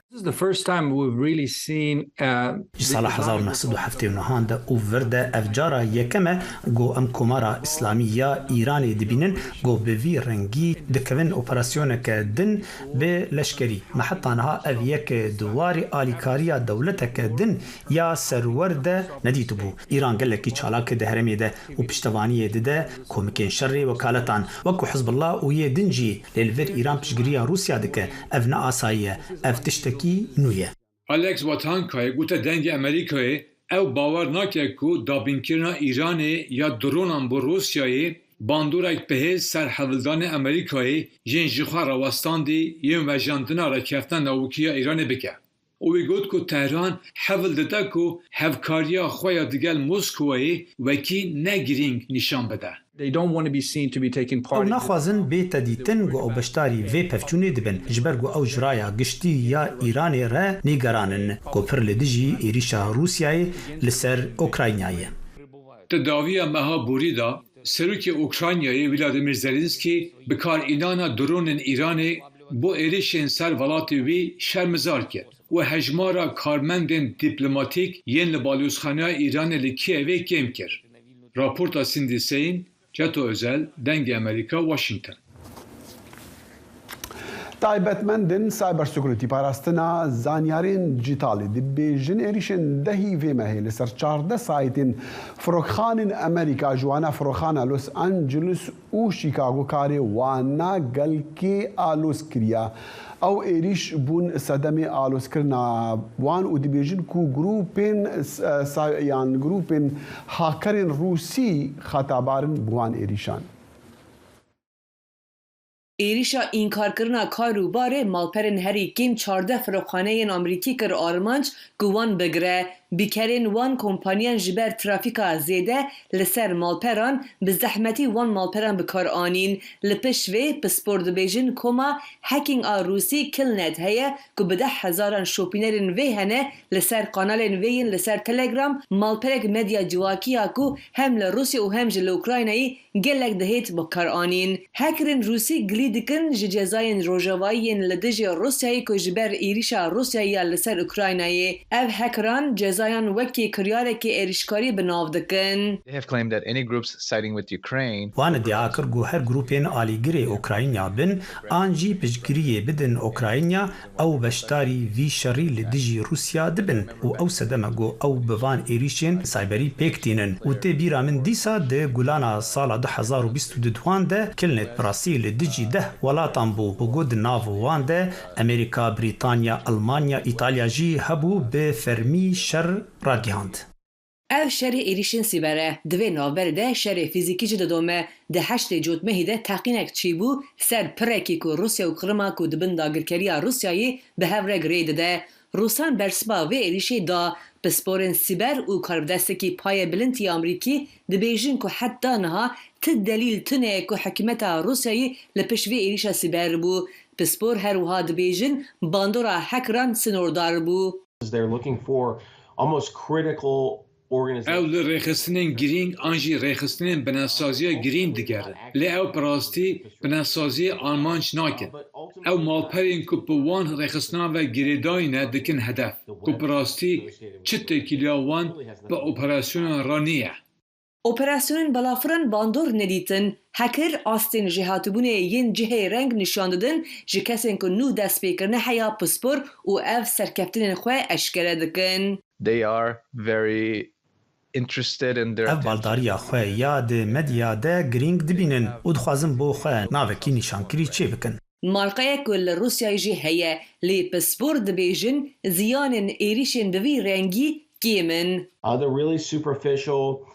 سال 1979 ده او ورده افجارا یکمه گو ام کمارا اسلامیه ایرانی دبینن گو به وی رنگی دکوین اپراسیونک دن به لشکری محطانها او یک دواری آلیکاریا دولتک دن یا سرورده ندیتو بو. ایران گلکی چالاک ده هرمی ده و پشتوانی ده کومکین شر وکالتان وکو حزب الله و یه دنجی للور ایران پشگریه روسیا دکه اف ناسایه اف تشتکی نویه. الکس واتانکای گوته دنگ امریکایی او باور ناکه کو دابینکرنا ایرانی یا درونان بو روسیایی باندورک بهز سر حولدان امریکایی جن جخوا راوستاندی یم و جاندنا را کفتن نوکیا ایرانی بکه. اوی گوت کو تهران حول داده کو هفکاریا خویا دیگل موسکوایی وکی نگرینگ نشان بده. او نخوازن به تدیتن گو او بشتاری وی پفچونی دبن جبر گو او جرایا گشتی یا ایرانی را نیگرانن گو پر لدیجی ایریشا روسیای لسر اوکراینیای. تداوی مها بوریدا سروک اوکراینیای ولادیمیر زلنسکی بکار اینانا درون ایرانی بو ایریشن سر ولاتی وی شرمزار کرد. و هجمارا کارمندن دیپلماتیک ین لبالوزخانه ایران لکیوی کم کرد. راپورتا سیندی سین، جاتو özel، دنگ امریکا، واشنگتن. تایبەتمەندن سایبەر سکیۆریتی پاراستنا زانیارین جیتالی دەبێژن ێریشن دەهی vێمەهەیە لەسەر 14 سایتên فرۆکخانên ئەمریکا جوانە فرۆخانە لۆس ئەنجلس و شیکاگۆ کارێ وانە گەلکێ ئالۆز کریە. ئەو ێریش بوون سەدەمێ ئالۆزکردنا وان و دەبێژن کو گروپên هاکەرên رووسی خەتابارن بوان ێریشان. ایریشا اینکار کرنا کارو باره مالپرن هری کیم 14 فروخانه این امریکی کر آرمانج گوان بگره بیکرین وان کمپانیان جبر ترافیکا زیده لسر مالپران به زحمتی وان مالپران بکار آنین لپش وی پسپورد بیجن کما هکینگ روسی کلنت هیا که به 10,000 شوپینرین وی هنه لسر قانالین ویین لسر تلگرام مالپرک مدیا جواکیا کو هم لروسی و هم جل اوکراینایی گلک دهیت بکار آنین هکرین روسی گلی دکن جزاین روژاوایین لدجی روسیایی که جبر ایریشا روسیایی لسر اوکراینایی او هکران جزایان وکی کریاره که ایریشکاری بناو دکن. وان ادعا کر گو هر گروپین آلیگری اوکراینیا بن آنجی پشگریه بدن اوکراینیا او بشتاری وی شری لدجی روسیا دبن و او سدمگو او بوان ایریشین سایبری پیکتینن و تی بیرا من دیسا ده گولانا سال 2022 ده کلنت براسی لدجی ده ولاتان بو بگود ناو وان ده امریکا، بریتانیا، المانیا، ایتالیا جی هبو به فرمی شر راگیاند. او شر ایریشن سیبره دوی نوبر ده شر فیزیکی جده دومه ده 8 جوت مهیده تاقینک چی بو سر پرکی که روسیا و کرما که دبن داگرکریا روسیایی به هفره گریده ده روسان برسبا و ایریشی دا پسپورن سیبر و کاربدستکی پای بلنتی امریکی ده بیجن که حتی نها تدلیل تنه که حکمت روسیایی لپشوی ایریشا سیبر بو پسپور هر وها ده بیجن باندورا حکران سنوردار بو. او لرخصتنین گرینگ آنجی رخصتنین بناسازی گرین دیگره لی او پراستی بناسازی آلمانچ ناکن او مالپرین که بوان رخصتنا و گریداینه دکن هدف که پراستی چطه کلیاوان به اپراسیون رانیه اپراسیون بلافران باندور ندیتن هکر آستین جهاتبونه ین جهه رنگ نشان دادن جه کسین که نو دست بیکرنه حیا پسپور و او سرکفتن خواه اشکره دکن. They are very interested in their بالداریا خواه یا ده مدیا ده گرینگ دبینن و دخوازن بو خواه ناوکی نشانکری چه بکن. مارقه کل روسیای جه هیا لی پسپور دبیجن زیانن ایریشن دوی رنگی گیمن.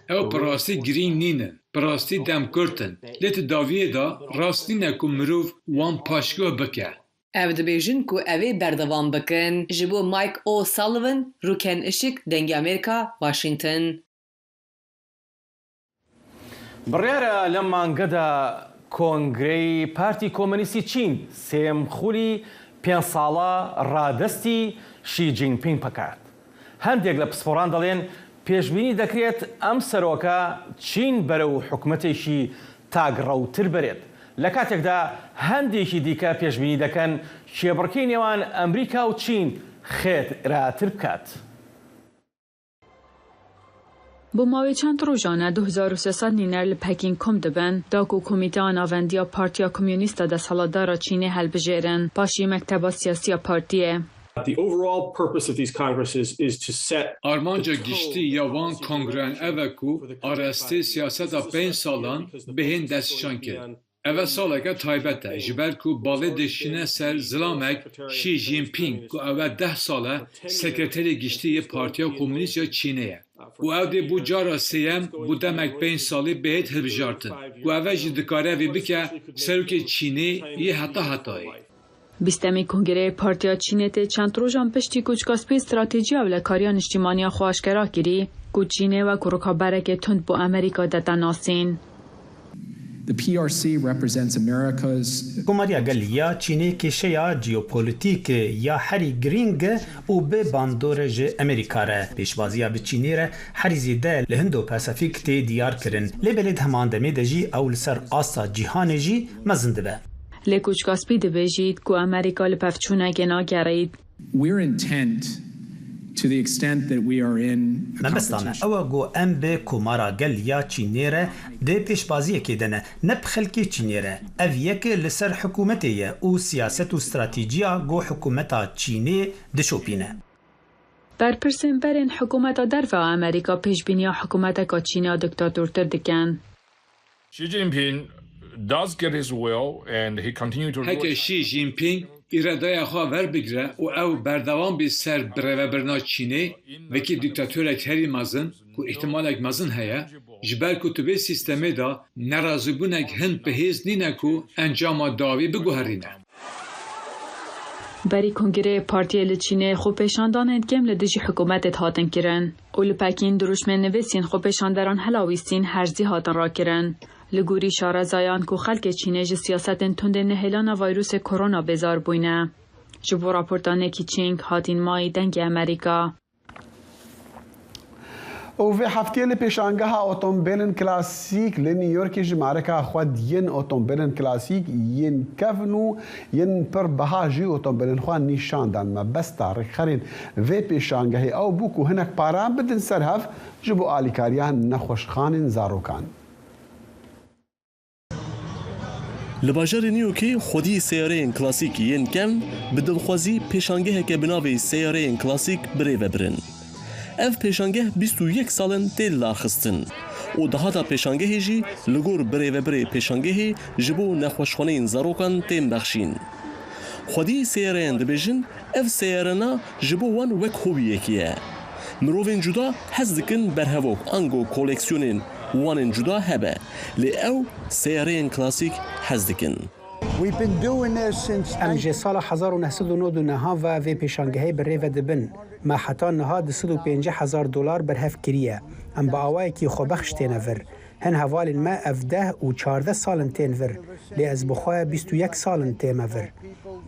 او پراستی گرین نینن پراستی دم کرتن لیت داویه دا راستی نکو مروف وان پاشگاه بکه ev dibêjin ku ev ê berdewam bikin. Ji bo Mike O'Sullivan, Rûken Işık, Dengê Amerîka, Washington. بڕیارە لەم مانگەدا کۆنگرەی پارتی کۆمەنیستی چین سێم خولی 5 ساڵە ڕادەستی شی جینپینگ بکات. هەندێک لە پسپۆران دەڵێن پێشبینی دەکرێت ئەم سەرۆکە چین بەرەو حکومەتێکی تاگڕەوتر بێت. لە کاتێکدا هەندێکی دیکە پێشبینی دەکەن شێبڕکەی نێوان ئەمریکا و چین خێراتر بکات. بۆ ماوەی چەند ڕۆژانە 2300 نینەر لە پەکین کۆم دەبن داکو کۆمیتەیە ناوەندیە پارتیا کۆمیونیستە دەسەڵاتدارە چینێ هەڵبژێرن پاشی مەکتەبە سیاسیە پارتیە. The overall purpose of these congresses is to set Armanca giştî ya wan kongren ev ku arastê siyaseta 5 salan bihên destşan kirin. Ev saleke taybet e ji ber ku balê dişîne ser zilamek Xi Jinping ku ev 10 sale sekreterê giştî yê Partiya Komünîst ya Çînê ye. û ew dê bû cara sêyem bû demek 5 salî bêhêt hilbijartin. Ku ev jî dikare vê bike serokê Çînê yê heta hetayê. بیستمی کنگره پارتیا چینete چند روزان پشتی کوچکاسپی استراتژی و لکاریا نشتیمانی خواشکرا کری کوچینه و کروکابرک تند با امریکا دتناسین. The PRC represents America's کوماریا گلیا چینی کشیا جیوپولیتیک یا هری گرینگ او به باندورج امریکا ره پیشوازیا به چینی ره هری زیده لهندو پاسیفیک تی دیار کرن لبلد همان دمی دجی او لسر آسا جهان جی مزند به لکوچکاسپی دبیجید کو امریکا لپفچونه گنا گرید. We're intent to the extent that we are in مبستانه او گو ام به کومارا گل یا چینیره ده پیشبازی کدنه نب خلکی چینیره او یک لسر حکومتیه او سیاست و استراتیجیا گو حکومتا چینی دشوپینه. برپرسین برین حکومتا در و امریکا پیشبینی حکومتا که چینی دکتاتورتر دکن. Xi Jinping does get his will and he continues to Heke Xi Jinping iradaya xwe verbigire û ew berdewam bê ser birêvebirina Çînê vekî dîktatörek herî mezin ku îhtimalek mezin heye ji ber ku tibê sîstemê da nerazîbûnek hin bihêz nîne ku encama dawî biguherîne. بری کنگره پارتی لچینه خوب پیشاندانند گم لدیجی حکومت هاتن کرن. اول پکین دروشمن نویسین خوب پیشانداران هلاویستین هرزی هاتن را کرن. لگوری شاره زایان کو خلک چینه جی سیاست تند نهلان ویروس کرونا بزار بوینه. جبو راپورتانه کی چینگ هاتین مای دنگ امریکا. و في حفتية لبيشانجها أوتومبيلن كلاسيك لنيويورك جماركا خود ين أوتومبيلن كلاسيك ين كفنو ين پر بهاجي أوتومبيلن خوان نيشان دان ما بس تاريخ خرين في بيشانجهي أو بوكو هناك باران بدن سرهف جبو آلي كاريان نخوش خان زاروكان. لباجار نیویورکی خودی سیاره‌ین کلاسیک ین کم به دلخوازی پیشانگه که بناوی سیاره‌ین کلاسیک بری و برن. اف پیشانگه 21 سالن تل لاخستن و ده تا پیشانگه جی لگور بری و بری پیشانگه جبو نخوشخانه زاروکان تیم بخشین. خودی سیاره‌ین دبیجن اف سیاره‌نا جبو وان وک هویه کیه. مروین جدا هزدکن برهوک انگو کولکسیونین وان جدا هبه لی او سیاره‌ین کلاسیک هزدکن. ام جه سال 1999 و وی پیشانگهی بری و دبن ما حتی نها $250,000 برهف کریه ام با آوائی که خوبخش تینور هن حوالین ما 10 و 14 سالن تینور لی از بخواه 21 سالن تیمور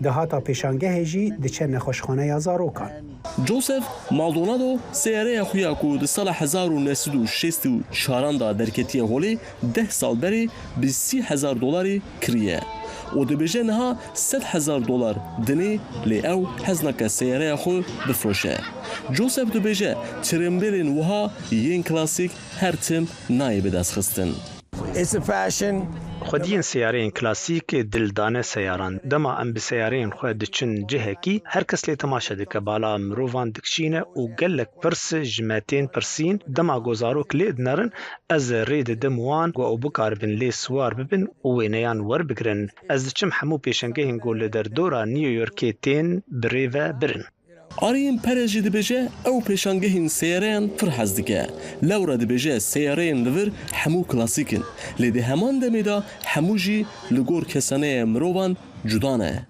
ده ها تا پیشانگه جی دچه نخوشخانه یا زاروکان. جوزف مالدونادو سیاره خویا کو د سال 1964 دا درکتی هولی 10 سال بری به $30,000 کریه و دبیجه نها $100,000 دنی لی او هزنک سیاره خو بفروشه. جوزف دبیجه ترمبلین وها ین کلاسیک هر تیم نایب دست خستن. خودین سیارین کلاسیک دلدانه سیاران دما ام به سیارین خود چن جهکی هر کس لی تماشا دکه بالا مروان دکشینه و گلک پرس جمعتین پرسین دما گوزاروک لید نرن از رید دموان و او بکاربن لی سوار ببن و وینیان ور بگرن از چم همو پیشنگه هنگول در دورا نیویورکی تین بریوه برن. آرین پرجی دبیجه او پیشانگهین سیارین فرحز دکه لورا دبیجه سیارین لور همو کلاسیکن لیده همان دمیدا همو جی لگور کسانه مروان جدانه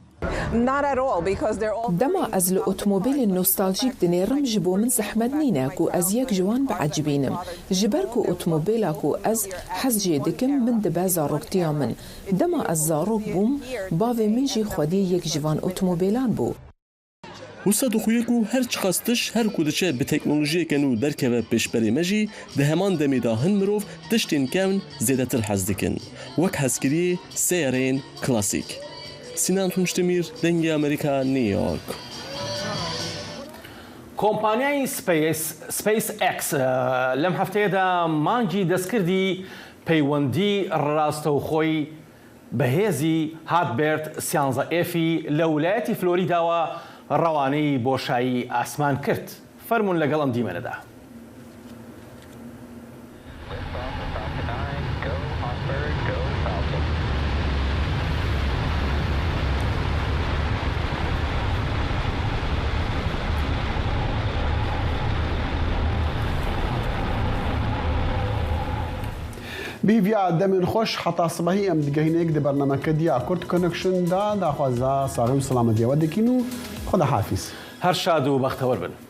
دەما ئەس لە ئۆتۆمۆبیلی نۆستالژیک دنێڕم ji بۆ من زەحمەت نینە و ئەز یەک جوان بەعەجبینم ji ber ku ئۆتۆمۆبیلا ku ez hez jê dikim min dibe zaroktiya min dema ez zarok bûm bavê min jî xwedî yek ji van ئۆتۆمۆبیlan bû Wisa dixuye ku her çi xastiş her ku diçe bi teknolojiyeke nû derkeve pêşberê me jî di heman demê da hin mirov tiştên kevn zêdetir hez dikin. Wek hezkiriyê seyareyên klasîk. Sinan Tunçdemîr, Dengê Amerîka, New York. کۆمپانیای SpaceX لەم هەفتەیەدا مانگی دەستکردی پەیوەندی ڕاستەوخۆی بەهێزی هاتبێرت 13Fی لە ویلایەتی فلۆریداوە ڕەوانەی بۆشایی ئاسمان کرد. فەرمونون لەگەڵ ئەم دیمەنەدا. بیویا دمین خوش حتا صباحی ام دگهینه دی برنامه کدیا کورت کنکشن دا خوازا ساغم سلامتی و دکینو خدا حافظ هەر شاد و بەختەوەر بن.